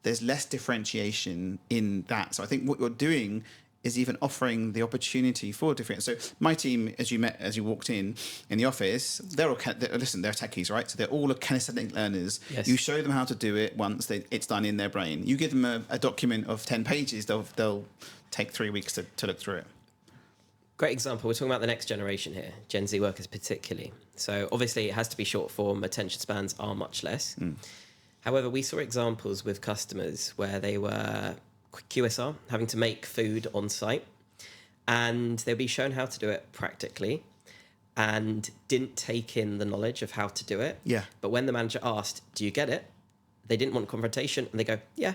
there's less differentiation in that. So I think what you're doing is even offering the opportunity for different. So my team, as you walked in the office, they're techies, right? So they're all kinesthetic learners. Yes. You show them how to do it once it's done in their brain. You give them a document of 10 pages, they'll take 3 weeks to look through it. Great example. We're talking about the next generation here, Gen Z workers particularly. So obviously it has to be short form. Attention spans are much less. However, we saw examples with customers where they were QSR, having to make food on site, and they'll be shown how to do it practically and didn't take in the knowledge of how to do it. Yeah. But when the manager asked, do you get it? They didn't want confrontation, and they go, yeah,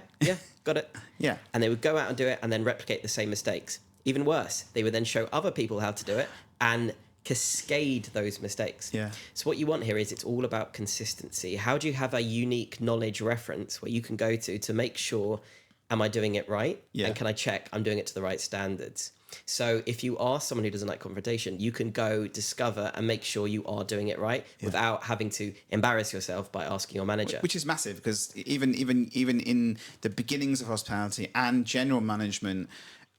got it. Yeah. And they would go out and do it and then replicate the same mistakes. Even worse, they would then show other people how to do it and cascade those mistakes. Yeah. So what you want here is it's all about consistency. How do you have a unique knowledge reference where you can go to make sure am I doing it right? Yeah. And can I check I'm doing it to the right standards? So if you are someone who doesn't like confrontation, you can go discover and make sure you are doing it right without having to embarrass yourself by asking your manager. Which is massive, because even in the beginnings of hospitality and general management,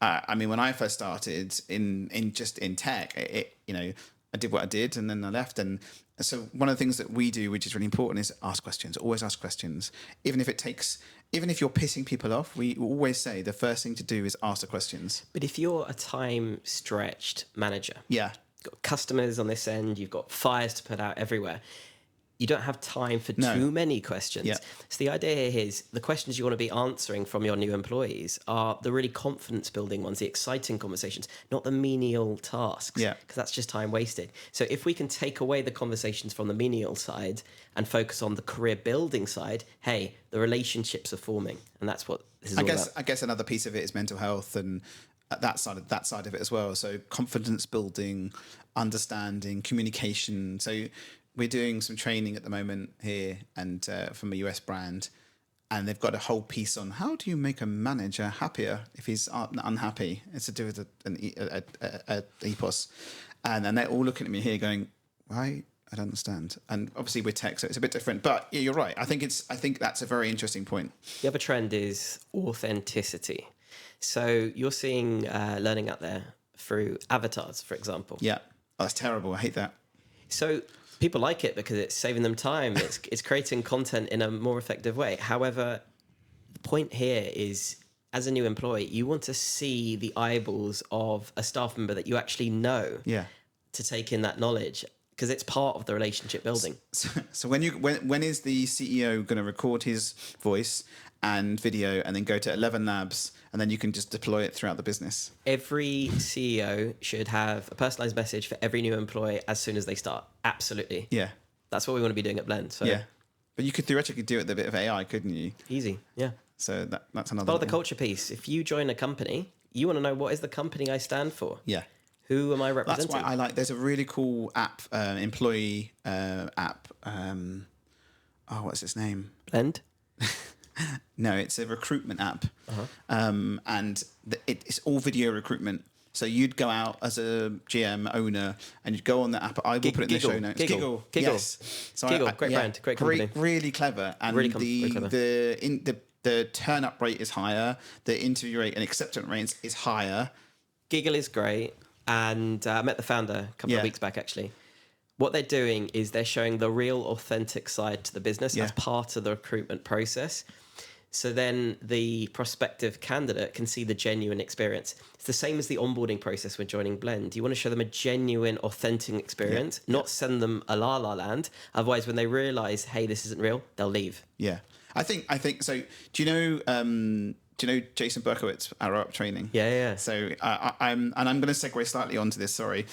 I mean, when I first started in tech, I did what I did and then I left. And so one of the things that we do, which is really important, is ask questions. Always ask questions. Even if you're pissing people off, we always say the first thing to do is ask the questions. But if you're a time-stretched manager, yeah, you've got customers on this end, you've got fires to put out everywhere, you don't have time for too many questions. Yeah. So the idea here is the questions you want to be answering from your new employees are the really confidence building ones, the exciting conversations, not the menial tasks, because that's just time wasted. So if we can take away the conversations from the menial side and focus on the career building side, hey, the relationships are forming. And that's what this is all about. I guess another piece of it is mental health and that side of it as well. So confidence building, understanding, communication. So we're doing some training at the moment here and from a US brand, and they've got a whole piece on how do you make a manager happier if he's unhappy. It's to do with an ethos. And they're all looking at me here going, why? I don't understand. And obviously we're tech, so it's a bit different. But yeah, you're right. I think that's a very interesting point. The other trend is authenticity. So you're seeing learning out there through avatars, for example. Yeah. Oh, that's terrible. I hate that. So people like it because it's saving them time. It's creating content in a more effective way. However, the point here is, as a new employee, you want to see the eyeballs of a staff member that you actually know to take in that knowledge, because it's part of the relationship building. So when is the CEO going to record his voice and video and then go to 11 labs and then you can just deploy it throughout the business? Every CEO should have a personalized message for every new employee as soon as they start. Absolutely. Yeah. That's what we want to be doing at Blend. So yeah. But you could theoretically do it with a bit of AI, couldn't you? Easy. Yeah. So that's another part of the culture piece. If you join a company, you want to know, what is the company I stand for? Yeah. Who am I representing? That's why there's a really cool app, employee app. What's its name? Blend? No, it's a recruitment app. And it's all video recruitment. So you'd go out as a GM owner and you'd go on the app. I will put it in the show notes. Giggle. Yes. So Giggle. Great brand. Great company. Really clever. And Really clever. the turn up rate is higher. The interview rate and acceptance rate is higher. Giggle is great. And I met the founder a couple of weeks back, actually. What they're doing is they're showing the real authentic side to the business as part of the recruitment process. So then the prospective candidate can see the genuine experience. It's the same as the onboarding process when joining Blend. You want to show them a genuine, authentic experience, not send them a la la land. Otherwise, when they realize, hey, this isn't real, they'll leave. Yeah. I think so. Do you know Jason Berkowitz, our up training? Yeah. So I'm going to segue slightly onto this. Sorry.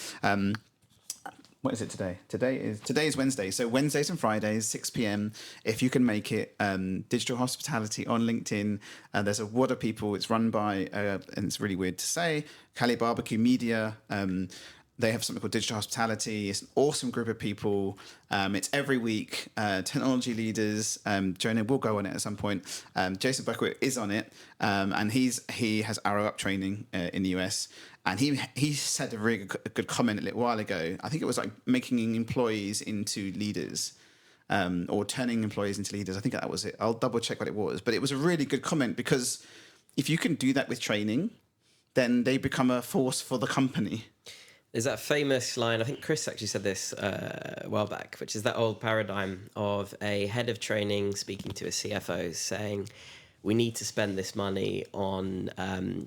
What is it today? Today is Wednesday. So Wednesdays and Fridays, 6 p.m. If you can make it, digital hospitality on LinkedIn. There's a wad of people. It's run by, and it's really weird to say, Cali Barbecue Media. They have something called Digital Hospitality. It's an awesome group of people. It's every week. Technology leaders. Jonah will go on it at some point. Jason Berkowitz is on it, and he has Arrow Up training in the US. And he said a really good comment a little while ago. I think it was like making employees into leaders, or turning employees into leaders. I think that was it. I'll double check what it was, but it was a really good comment, because if you can do that with training, then they become a force for the company. There's that famous line, I think Chris actually said this a while back, which is that old paradigm of a head of training speaking to a CFO saying, we need to spend this money on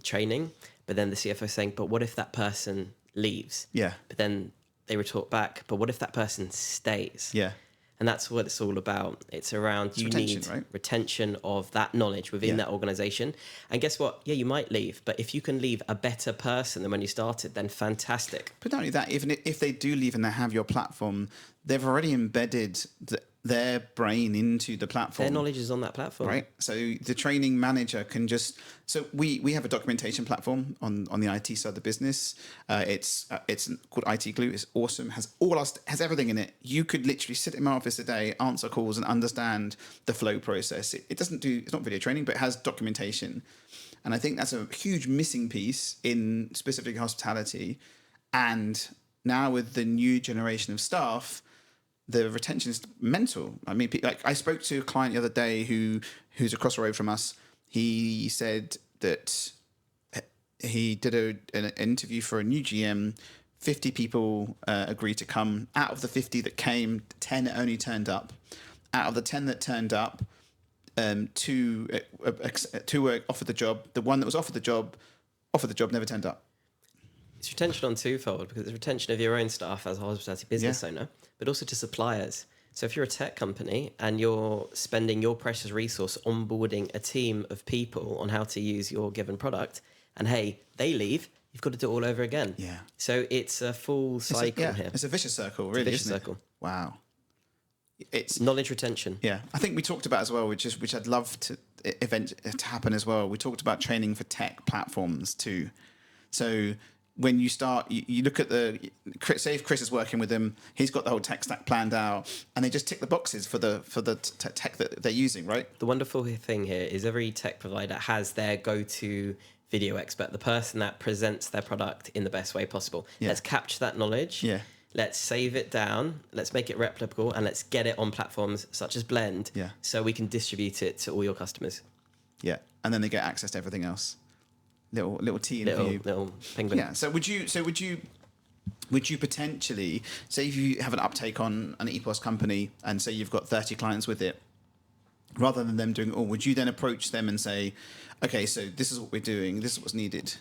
training. But then the CFO saying, but what if that person leaves? Yeah. But then they retort back, but what if that person stays? Yeah. And that's what it's all about. It's around retention of that knowledge within that organization. And guess what? Yeah, you might leave, but if you can leave a better person than when you started, then fantastic. But not only that, even if they do leave and they have your platform, they've already embedded their brain into the platform. Their knowledge is on that platform. Right. So the training manager can just, so we have a documentation platform on the IT side of the business. It's called IT Glue. It's awesome. Has everything in it. You could literally sit in my office today, answer calls and understand the flow process. It's not video training, but it has documentation. And I think that's a huge missing piece in specifically hospitality. And now with the new generation of staff, the retention is mental. I mean, like I spoke to a client the other day who's across the road from us. He said that he did an interview for a new GM. 50 people agreed to come. Out of the 50 that came, 10 only turned up. Out of the 10 that turned up, two were offered the job. The one that was offered the job, never turned up. It's retention on twofold, because it's retention of your own staff as a hospitality business owner, but also to suppliers. So if you're a tech company and you're spending your precious resource onboarding a team of people on how to use your given product, and hey, they leave, you've got to do it all over again. Yeah. So it's a full cycle here. It's a vicious circle, really. Vicious circle. Wow. It's knowledge retention. Yeah. I think we talked about as well, which I'd love to happen as well. We talked about training for tech platforms too. So when you start, you look at say if Chris is working with them, he's got the whole tech stack planned out, and they just tick the boxes for the tech that they're using, right? The wonderful thing here is every tech provider has their go-to video expert, the person that presents their product in the best way possible. Yeah. Let's capture that knowledge. Yeah. Let's save it down. Let's make it replicable, and let's get it on platforms such as Blend. Yeah. So we can distribute it to all your customers. Yeah, and then they get access to everything else. Little T in view. Little penguin. Yeah. So would you potentially say if you have an uptake on an EPOS company and say you've got 30 clients with it, rather than them doing it all, would you then approach them and say, okay, so this is what we're doing, this is what's needed?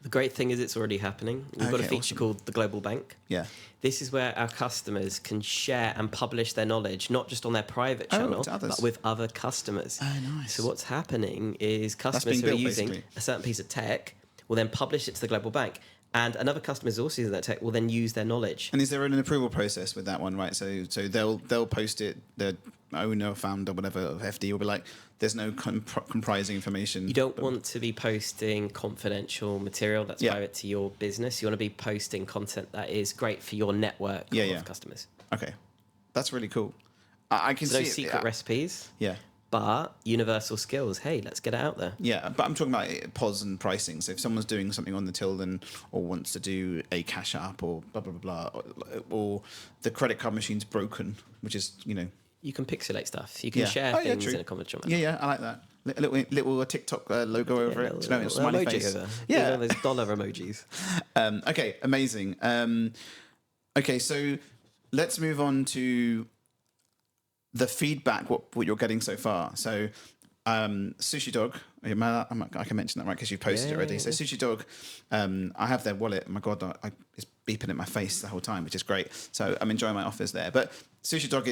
The great thing is it's already happening. We've got a feature called the Global Bank. Yeah. This is where our customers can share and publish their knowledge, not just on their private channel, but with other customers. Oh, nice. So what's happening is customers who are using a certain piece of tech will then publish it to the Global Bank. And another customer who's also using that tech will then use their knowledge. And is there an approval process with that one, right? So they'll post it, the owner, founder, whatever, of FD will be like, there's no comprising information. You don't want to be posting confidential material that's private to your business. You want to be posting content that is great for your network of customers. Okay. That's really cool. I can see no secret recipes. Yeah. But universal skills. Hey, let's get it out there. Yeah, but I'm talking about POS and pricing. So if someone's doing something on the till or wants to do a cash app or blah, blah, blah, blah, or the credit card machine's broken, which is, You can pixelate stuff. You can share things in a confidential manner. Yeah, I like that. Little TikTok logo over it. Smiley face. Yeah, those dollar emojis. Okay, amazing. Okay, so let's move on to the feedback, what you're getting so far. So Sushi Dog, I can mention that, right, because you've posted it already. So Sushi Dog, I have their wallet. My God, it's beeping at my face the whole time, which is great. So I'm enjoying my offers there. But Sushi Dog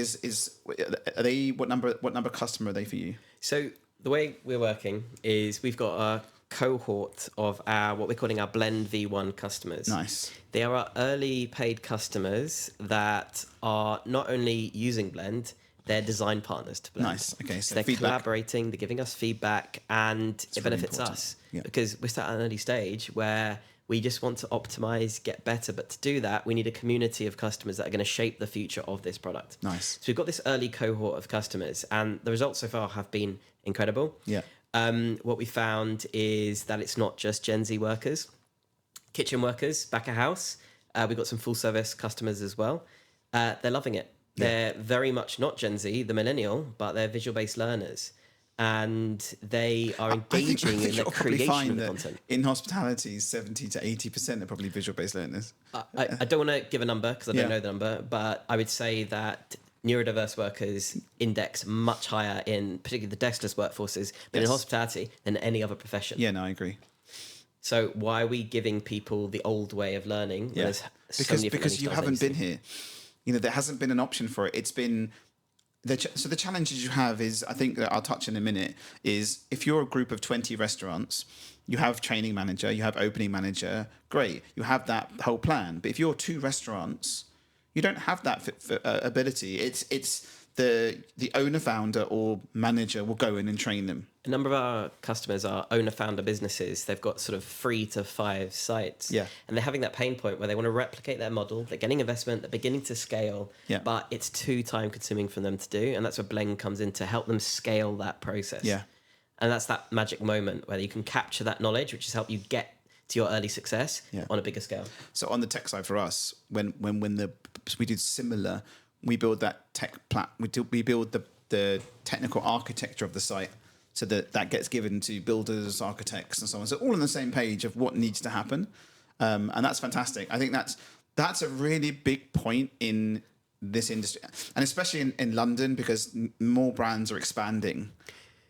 are they, what number customer are they for you? So the way we're working is we've got a cohort of what we're calling our Blend V1 customers. Nice. They are our early paid customers that are not only using Blend, they're design partners to Blend. Nice. Okay. So they're collaborating, they're giving us feedback, and it benefits us because we're still at an early stage where we just want to optimize, get better. But to do that, we need a community of customers that are going to shape the future of this product. Nice. So we've got this early cohort of customers, and the results so far have been incredible. Yeah. What we found is that it's not just Gen Z workers, kitchen workers, back of house. We've got some full service customers as well. They're loving it. They're very much not Gen Z, the millennial, but they're visual-based learners. And they are engaging in the creation of the content. In hospitality, 70 to 80% are probably visual-based learners. I don't want to give a number because I don't know the number, but I would say that neurodiverse workers index much higher in particularly the Deskless workforces, but in hospitality than any other profession. Yeah, no, I agree. So why are we giving people the old way of learning? Yeah. Because you haven't been here. There hasn't been an option for it. It's been so the challenges you have is, I think that I'll touch in a minute, is if you're a group of 20 restaurants, you have training manager, you have opening manager, great, you have that whole plan. But if you're 2 restaurants, you don't have that ability. It's the owner, founder, or manager will go in and train them? A number of our customers are owner-founder businesses. They've got sort of 3 to 5 sites. Yeah. And they're having that pain point where they want to replicate their model. They're getting investment. They're beginning to scale. Yeah. But it's too time-consuming for them to do. And that's where Blend comes in to help them scale that process. Yeah. And that's that magic moment where you can capture that knowledge, which has helped you get to your early success on a bigger scale. So on the tech side for us, when we do similar, we build that we build the technical architecture of the site, so that gets given to builders, architects, and so on. So all on the same page of what needs to happen, and that's fantastic. I think that's a really big point in this industry, and especially in London, because more brands are expanding.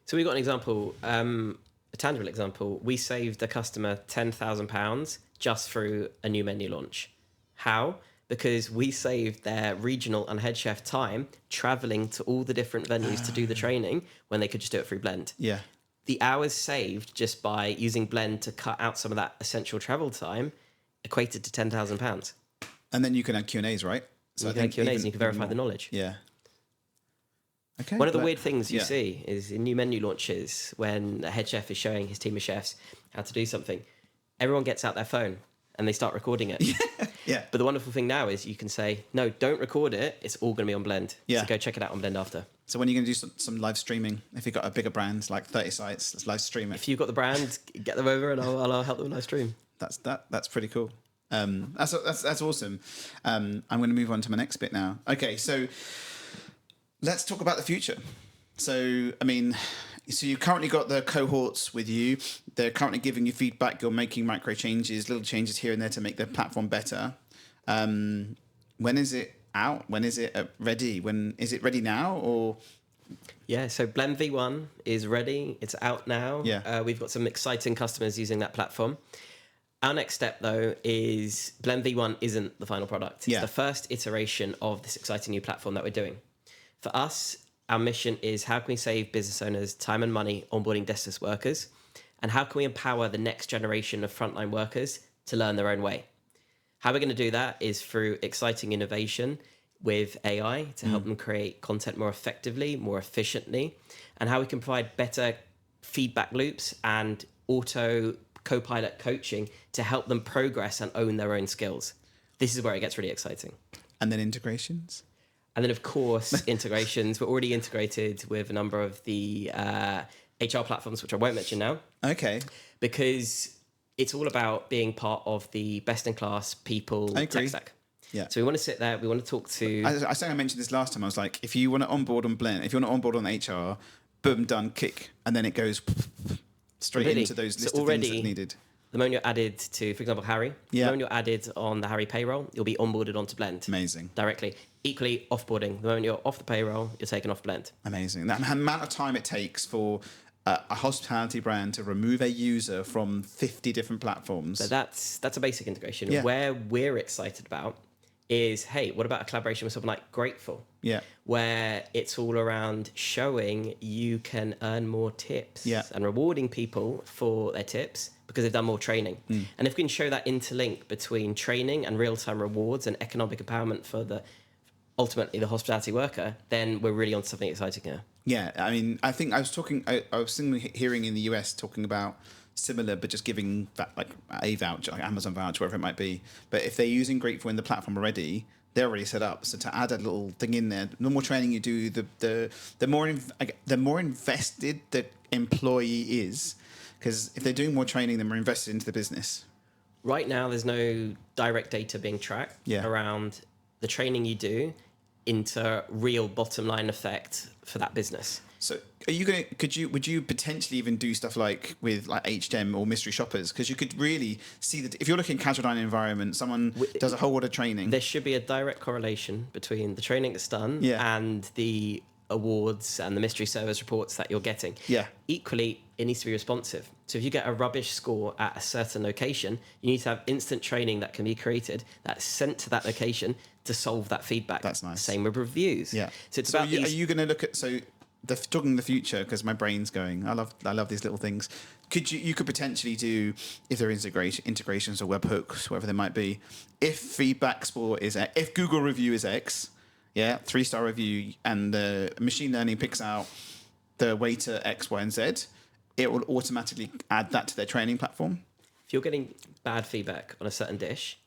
So we've got an example, a tangible example. We saved a customer £10,000 just through a new menu launch. How? Because we saved their regional and head chef time traveling to all the different venues to do the training when they could just do it through Blend. Yeah. The hours saved just by using Blend to cut out some of that essential travel time equated to £10,000. And then you can add Q&As, right? So you can add Q&As and you can verify the knowledge. Yeah. Okay. One of the weird things you see is in new menu launches, when a head chef is showing his team of chefs how to do something, everyone gets out their phone and they start recording it. Yeah. But the wonderful thing now is you can say, no, don't record it. It's all going to be on Blend. Yeah. So go check it out on Blend after. So when are you going to do some live streaming? If you've got a bigger brand, like 30 sites, let's live stream it. If you've got the brand, get them over and I'll help them live stream. That's pretty cool. That's awesome. I'm going to move on to my next bit now. Okay, so let's talk about the future. So, I mean, so you've currently got the cohorts with you. They're currently giving you feedback. You're making micro changes, little changes here and there to make the platform better. When is it out? When is it ready? When is it ready now? Or yeah, so Blend V1 is ready. It's out now. Yeah. We've got some exciting customers using that platform. Our next step, though, is Blend V1 isn't the final product. It's the first iteration of this exciting new platform that we're doing. For us, our mission is how can we save business owners time and money onboarding Deskless workers? And how can we empower the next generation of frontline workers to learn their own way? How we're going to do that is through exciting innovation with AI to help them create content more effectively, more efficiently, and how we can provide better feedback loops and auto co-pilot coaching to help them progress and own their own skills. This is where it gets really exciting. And then integrations? And then, of course, integrations. We're already integrated with a number of the HR platforms, which I won't mention now. Okay. Because it's all about being part of the best-in-class people tech stack. Yeah. So we want to sit there. We want to talk to... I think I mentioned this last time. I was like, if you want to onboard on Blend, if you want to onboard on HR, boom, done, kick. And then it goes straight into those list of things that's needed. The moment you're added to, for example, Harry, the moment you're added on the Harry payroll, you'll be onboarded onto Blend. Amazing. Directly. Equally, offboarding. The moment you're off the payroll, you're taken off Blend. Amazing. That amount of time it takes for a hospitality brand to remove a user from 50 different platforms. So that's a basic integration. Yeah. Where we're excited about is, hey, what about a collaboration with something like Grateful? Yeah. Where it's all around showing you can earn more tips and rewarding people for their tips because they've done more training. And if we can show that interlink between training and real-time rewards and economic empowerment for ultimately the hospitality worker, then we're really on something exciting here. Yeah, I mean, I think I was hearing in the US talking about similar, but just giving that like a voucher, like Amazon voucher, whatever it might be. But if they're using Grateful in the platform already, they're already set up. So to add a little thing in there, the more training you do, the more invested the employee is, because if they're doing more training, then we're invested into the business. Right now, there's no direct data being tracked around the training you do into real bottom line effect for that business. So are you would you potentially even do stuff like with like HM or mystery shoppers? Because you could really see that if you're looking at casual dining environment, someone does a whole lot of training. There should be a direct correlation between the training that's done and the awards and the mystery service reports that you're getting. Yeah. Equally, it needs to be responsive. So if you get a rubbish score at a certain location, you need to have instant training that can be created that's sent to that location to solve that feedback. That's nice. Same with reviews. Yeah. So it's are about you going to look at talking the future, because my brain's going. I love these little things. You could potentially do, if there is integrations or webhooks, whatever they might be. If feedback score is if Google review is X, Yeah, 3-star review, and the machine learning picks out the waiter X, Y, and Z. It will automatically add that to their training platform. If you're getting bad feedback on a certain dish,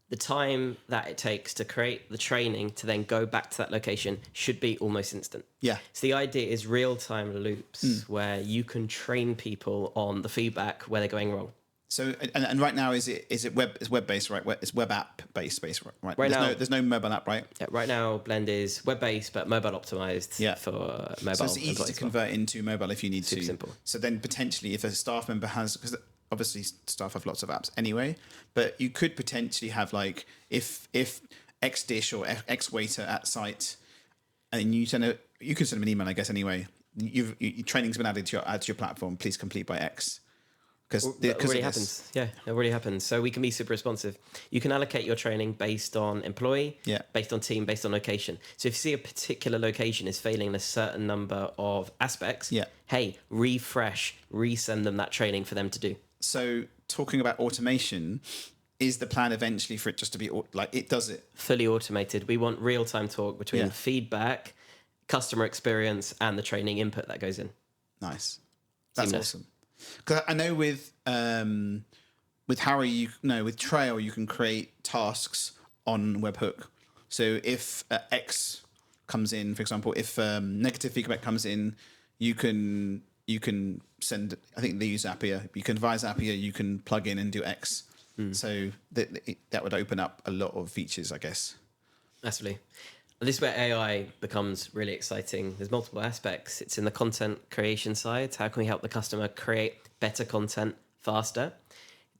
the time that it takes to create the training to then go back to that location should be almost instant. Yeah. So the idea is real-time loops where you can train people on the feedback where they're going wrong. So and right now is it web based, right? It's web app based, right? There's no mobile app, right? Yeah, right now Blend is web based but mobile optimized for mobile. So it's easy to convert into mobile if you need Super to. Simple. So then potentially if a staff member has, because obviously staff have lots of apps anyway, but you could potentially have like if X dish or X waiter at site, and you could send them an email, I guess, anyway. Your training's been added to your platform. Please complete by X. Because it already happens. Yeah, it already happens. So we can be super responsive. You can allocate your training based on employee, based on team, based on location. So if you see a particular location is failing in a certain number of aspects, hey, refresh, resend them that training for them to do. So talking about automation, is the plan eventually for it just to be like it does it? Fully automated. We want real-time talk between feedback, customer experience, and the training input that goes in. Nice. That's awesome. Because I know with Harry, with Trail, you can create tasks on webhook. So if X comes in, for example, if negative feedback comes in, you can send. I think they use Zapier. You can via Zapier, you can plug in and do X. So that would open up a lot of features, I guess. Absolutely. And this is where AI becomes really exciting. There's multiple aspects. It's in the content creation side. How can we help the customer create better content faster?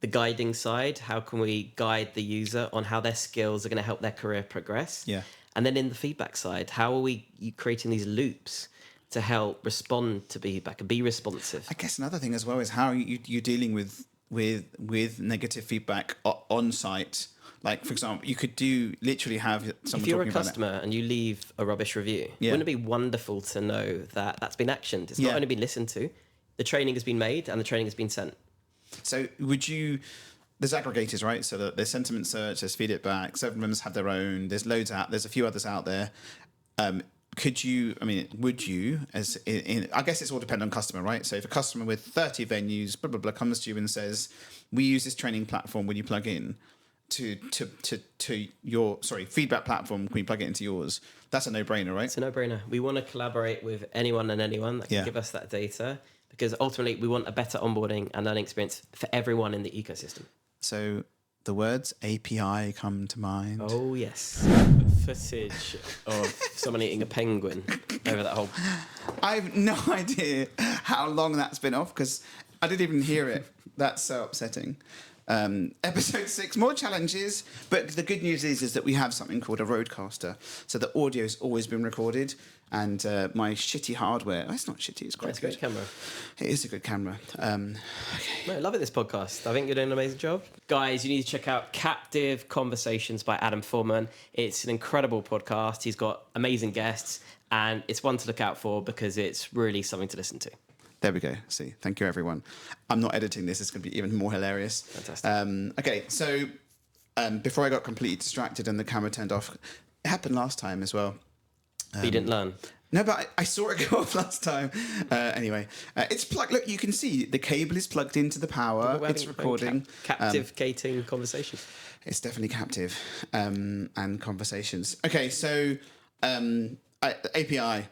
The guiding side, how can we guide the user on how their skills are going to help their career progress? Yeah. And then in the feedback side, how are we creating these loops to help respond to feedback and be responsive? I guess another thing as well is how you're dealing with negative feedback on site. Like, for example, you could literally have someone. If you're a customer and you leave a rubbish review, wouldn't it be wonderful to know that that's been actioned? It's not only been listened to, the training has been made and the training has been sent. So there's aggregators, right? So there's sentiment search, there's feed it back, 7 members have their own, there's a few others out there. Would you, I guess it's all dependent on customer, right? So if a customer with 30 venues, blah, blah, blah, comes to you and says, we use this training platform, will you plug in to your feedback platform, can we plug it into yours? That's a no-brainer, right? It's a no-brainer. We want to collaborate with anyone and anyone that can give us that data, because ultimately we want a better onboarding and learning experience for everyone in the ecosystem. So the words API come to mind. Oh, yes. Footage of someone eating a penguin over that whole... I have no idea how long that's been off, because I didn't even hear it. That's so upsetting. Episode 6, more challenges, but the good news is that we have something called a roadcaster, so the audio's always been recorded, and my shitty hardware, it's not shitty, it's quite good. It's a great camera. It is a good camera. Okay. I love it, this podcast. I think you're doing an amazing job. Guys, you need to check out Captive Conversations by Adam Foreman. It's an incredible podcast. He's got amazing guests, and it's one to look out for because it's really something to listen to. There we go. See, thank you, everyone. I'm not editing this. It's going to be even more hilarious. Fantastic. Okay, so before I got completely distracted and the camera turned off, it happened last time as well. But you didn't learn? No, but I saw it go off last time. Anyway, it's plugged. Look, you can see the cable is plugged into the power. It's recording. Captivating conversation. It's definitely captive and conversations. Okay, so API.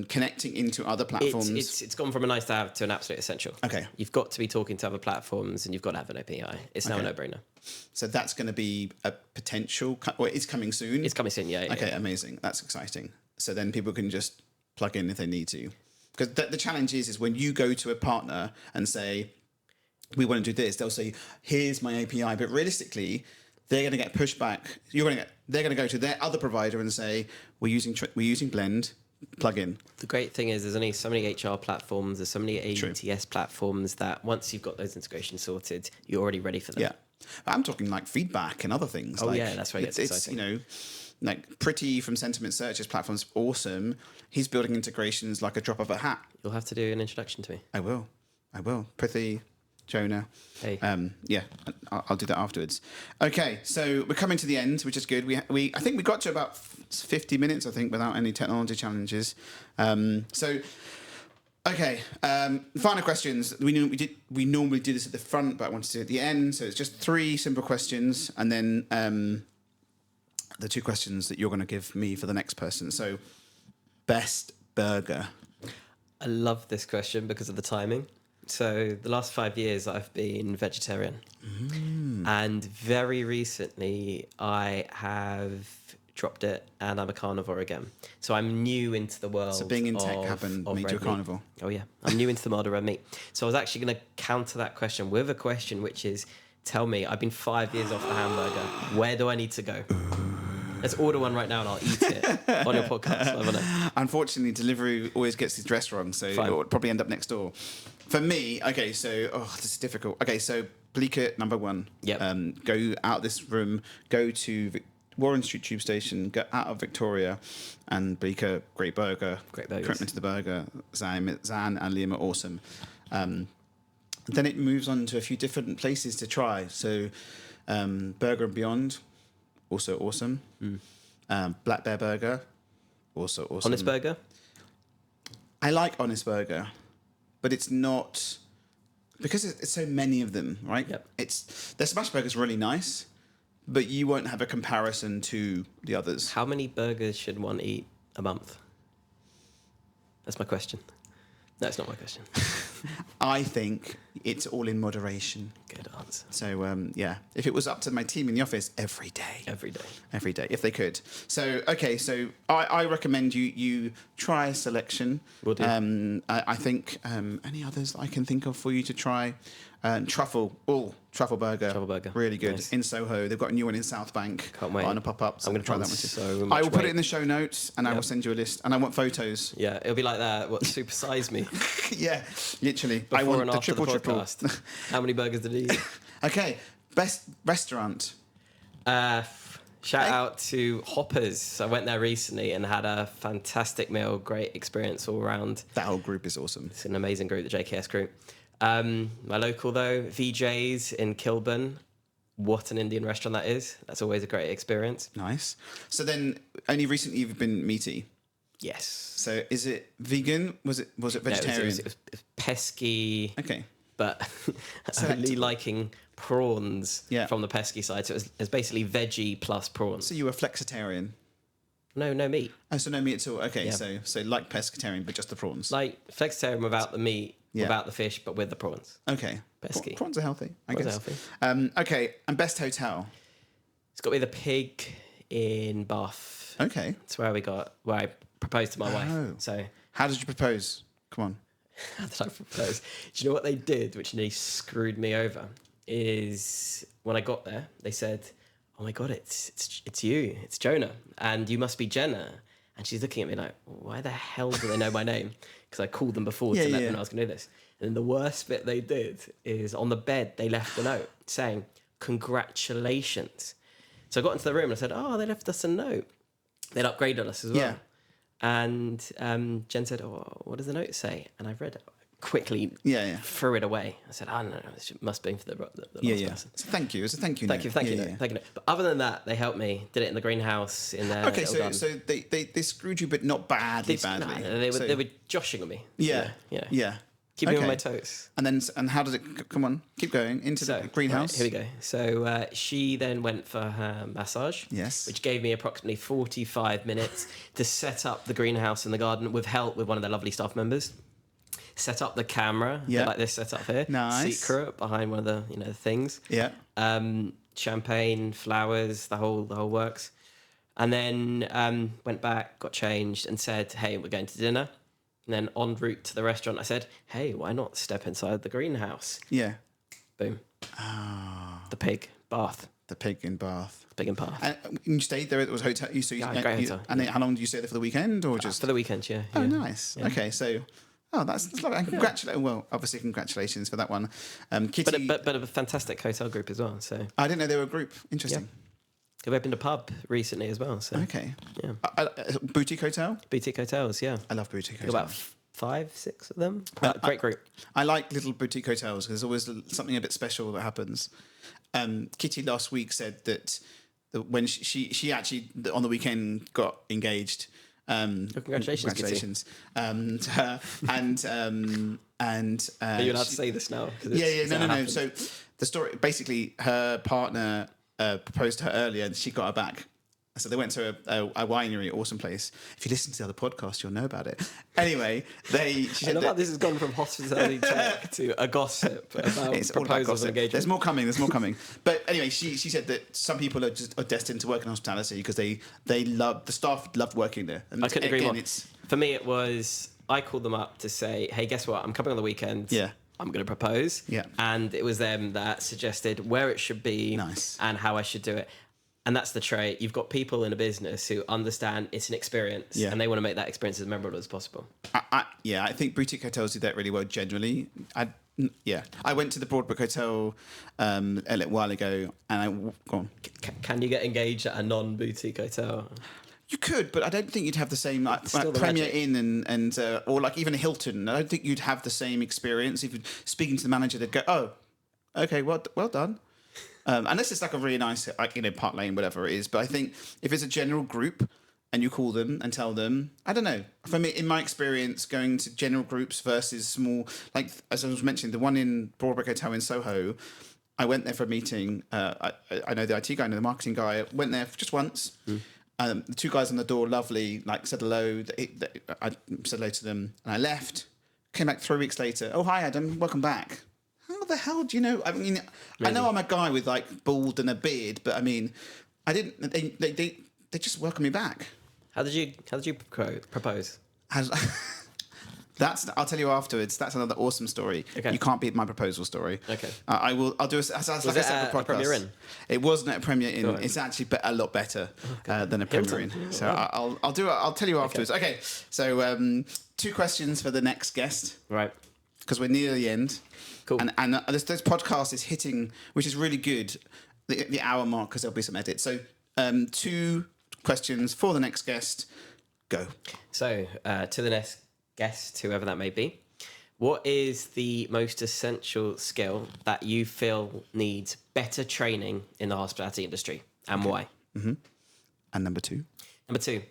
Connecting into other platforms. It's gone from a nice to have to an absolute essential. Okay. You've got to be talking to other platforms and you've got to have an API. It's now a no-brainer. So that's going to be a potential, or it's coming soon? It's coming soon, yeah. Okay, amazing. That's exciting. So then people can just plug in if they need to. Because the challenge is when you go to a partner and say, we want to do this, they'll say, here's my API. But realistically, they're going to get pushback. They're going to go to their other provider and say, we're using Blend. Plug in. The great thing is there's only so many HR platforms, there's so many ATS platforms that once you've got those integrations sorted, you're already ready for them. Yeah. I'm talking like feedback and other things. Oh, yeah, that's where it gets exciting. It's, like Pretty from Sentiment Search's platform's awesome. He's building integrations like a drop of a hat. You'll have to do an introduction to me. I will. Pretty, Jonah. Hey. Yeah, I'll do that afterwards. Okay, so we're coming to the end, which is good. I think we got to about 50 minutes, I think, without any technology challenges. Okay, final questions. We normally do this at the front, but I want to do it at the end. So it's just 3 simple questions, and then the 2 questions that you're going to give me for the next person. So, best burger. I love this question because of the timing. So the last 5 years I've been vegetarian. And very recently I have dropped it and I'm a carnivore again. So I'm new into the world. So being in tech made you a carnivore? Oh yeah, I'm new into the world of red meat. So I was actually going to counter that question with a question which is, tell me, I've been 5 years off the hamburger. Where do I need to go? Let's order one right now and I'll eat it on your podcast. Unfortunately, delivery always gets the address wrong, so it'll probably end up next door. For me, okay, so this is difficult. Okay, so Bleecker number 1. Yep. Go out this room, go to Warren Street Tube Station, go out of Victoria, and Bleecker, great burger. Great burgers. Commitment to the burger. Zan and Liam are awesome. Then it moves on to a few different places to try. So Burger and Beyond, also awesome. Black Bear Burger, also awesome. Honest Burger? I like Honest Burger, but it's not... Because it's so many of them, right? Yep. Their smash burger's really nice, but you won't have a comparison to the others. How many burgers should one eat a month? That's my question. No, it's not my question. I think it's all in moderation. Good answer. So, if it was up to my team in the office, every day. Every day. Every day, if they could. So, okay, so I recommend you try a selection. Will do. I think any others I can think of for you to try. Truffle burger. Truffle burger. Really good. Nice. In Soho. They've got a new one in South Bank. Can't wait. On a pop-up. So I'm going to try that one too. so I will put weight. it in the show notes and I will send you a list. And I want photos. Yeah, it'll be like that. What, supersize me? Yeah, literally. Before I want and the after triple. podcast. How many burgers did he eat? Okay, best restaurant. Shout out to Hoppers. I went there recently and had a fantastic meal. Great experience all around. That whole group is awesome. It's an amazing group, the JKS group. My local though, VJ's in Kilburn. What an Indian restaurant that is. That's always a great experience. Nice. So then, only recently you've been meaty. Yes. So is it vegan? Was it vegetarian? No, it was pesky. Okay. But only liking prawns from the pesky side. So it was basically veggie plus prawns. So you were flexitarian? No meat. Oh, so no meat at all. Okay, Yeah. so like pescatarian, but just the prawns. Like flexitarian without the meat, without the fish, but with the prawns. Okay. Pesky. Prawns are healthy, I Prawns guess. are healthy. Okay, and best hotel? It's got to be the Pig in Bath. Okay. It's where I proposed to my wife. So how did you propose? Come on. how did I propose? Do you know what they did, which nearly screwed me over? Is when I got there, they said, "Oh my God, it's you, it's Jonah, and you must be Jenna." And she's looking at me like, "Why the hell do they know my name?" Because I called them before to let them know I was going to do this. And then the worst bit they did is on the bed they left a note saying, "Congratulations." So I got into the room and I said, "Oh, they left us a note. They'd upgraded us as well." Yeah. And Jen said, "Oh, what does the note say?" And I read it. Quickly threw it away. I said, "Oh, no, this must be for the last person." So thank you. It's a thank you note. Thank you. But other than that, they helped me. Did it in the greenhouse in there. Okay, so they screwed you, but not badly. No, they were joshing on me. Yeah. Keep me on my toes. And how did it? Come on, keep going into the greenhouse. Right, here we go. So she then went for her massage. Yes. Which gave me approximately 45 minutes to set up the greenhouse in the garden with help with one of the lovely staff members. Set up the camera, like this set up here. Nice. Secret behind one of the things. Yeah. Champagne, flowers, the whole works. And then went back, got changed, and said, "Hey, we're going to dinner." And then en route to the restaurant, I said, "Hey, why not step inside the greenhouse?" Yeah. Boom. Oh. The Pig, Bath. The Pig in Bath. Pig in Bath. And you stayed there. It was hotel. Great hotel. And then how long did you stay there for the weekend, or just for the weekend? Yeah. Oh, nice. Yeah. Okay, so. Oh, that's lovely. Congratulations. Well, obviously, congratulations for that one. Kitty, but a fantastic hotel group as well. So I didn't know they were a group. Interesting. They've opened a pub recently as well. So okay. Yeah. Boutique hotel. Boutique hotels. Yeah. I love boutique hotels. About 5, 6 of them. Great group. I like little boutique hotels because there's always something a bit special that happens. Kitty last week said that when she actually on the weekend got engaged. Congratulations. And Are you allowed to say this now? No. So the story, basically, her partner proposed to her earlier, and she got her back. So they went to a winery, awesome place. If you listen to the other podcast, you'll know about it. Anyway, she said that this has gone from hospitality tech to a gossip about it's all about proposals and gossip. engagement. There's more coming. But anyway, she said that some people are destined to work in hospitality because they love the staff love working there. And I couldn't agree more. It's For me, it was I called them up to say, hey, guess what? I'm coming on the weekend. Yeah. I'm going to propose. Yeah. And it was them that suggested where it should be and how I should do it. And that's the trait. You've got people in a business who understand it's an experience and they want to make that experience as memorable as possible. I think boutique hotels do that really well generally. I went to the Broadbrook Hotel a little while ago and go on. Can you get engaged at a non-boutique hotel? You could, but I don't think you'd have the same like the Premier magic. Inn and or like even a Hilton. I don't think you'd have the same experience. If you're speaking to the manager, they'd go, "Oh, okay, well done." Unless it's like a really nice, Park Lane, whatever it is. But I think if it's a general group and you call them and tell them, I don't know. For me, in my experience, going to general groups versus small, like as I was mentioning, the one in Broadbrook Hotel in Soho, I went there for a meeting. I know the IT guy, I know the marketing guy. I went there just once. The two guys on the door, lovely, like said hello. I said hello to them and I left. Came back 3 weeks later. Oh, hi, Adam. Welcome back. How the hell do you know? I mean, I know I'm a guy with like bald and a beard, but I mean, I didn't. They just welcomed me back. How did you propose? I'll tell you afterwards. That's another awesome story. Okay. You can't beat my proposal story. Okay. I'll do a separate podcast. Premier Inn? It wasn't at a Premier Inn. It's actually a lot better than a Premier Inn. So I'll tell you afterwards. Okay. So 2 questions for the next guest. Right. Because we're near the end. Cool. And this podcast is hitting, which is really good, the hour mark because there'll be some edits. So 2 questions for the next guest. Go. So to the next guest, whoever that may be, what is the most essential skill that you feel needs better training in the hospitality industry and why? Mm-hmm. And number 2? Number 2,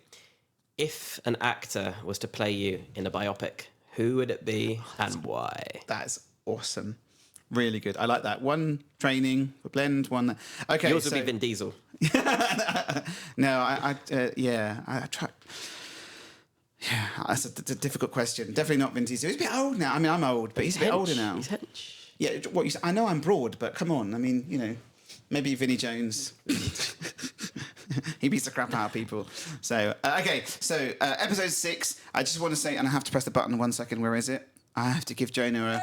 if an actor was to play you in a biopic, who would it be and why? That's awesome. Really good. I like that. 1 training for Blend, 1... Okay, yours would be Vin Diesel. No, I try... Yeah, that's a difficult question. Definitely not Vin Diesel. He's a bit old now. I mean, I'm old, but he's a bit older now. He's hench. Yeah, I know I'm broad, but come on. I mean, maybe Vinnie Jones. He beats the crap out of people. So, okay. So, episode 6. I just want to say, and I have to press the button 1 second. Where is it? I have to give Jonah a...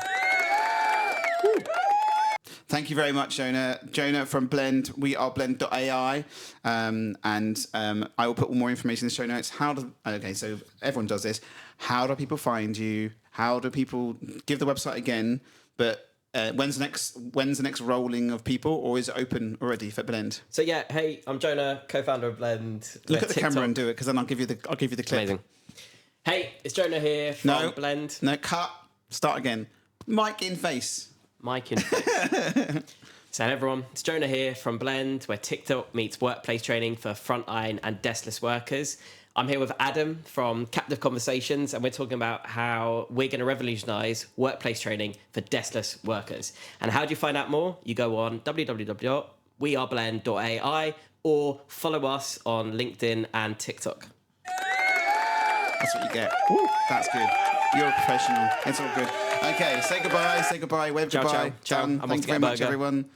Thank you very much, Jonah. Jonah from Blend. We are blend.ai. And I will put more information in the show notes. So everyone does this. How do people find you? How do people give the website again? But when's the next rolling of people, or is it open already for Blend? So yeah, hey, I'm Jonah, co-founder of Blend. Look at the camera and do it, because then I'll give you the clip. Amazing. Hey, it's Jonah here from Blend. No, cut. Start again. Mic in face. Mike in So everyone, it's Jonah here from Blend, where TikTok meets workplace training for frontline and deskless workers. I'm here with Adam from Captive Conversations, and we're talking about how we're going to revolutionize workplace training for deskless workers. And how do you find out more? You go on www.weareblend.ai or follow us on LinkedIn and TikTok. That's what you get. Woo, that's good. You're a professional. It's all good. Okay, say goodbye. Wave ciao, goodbye. ciao. Done. Thank you very much, everyone.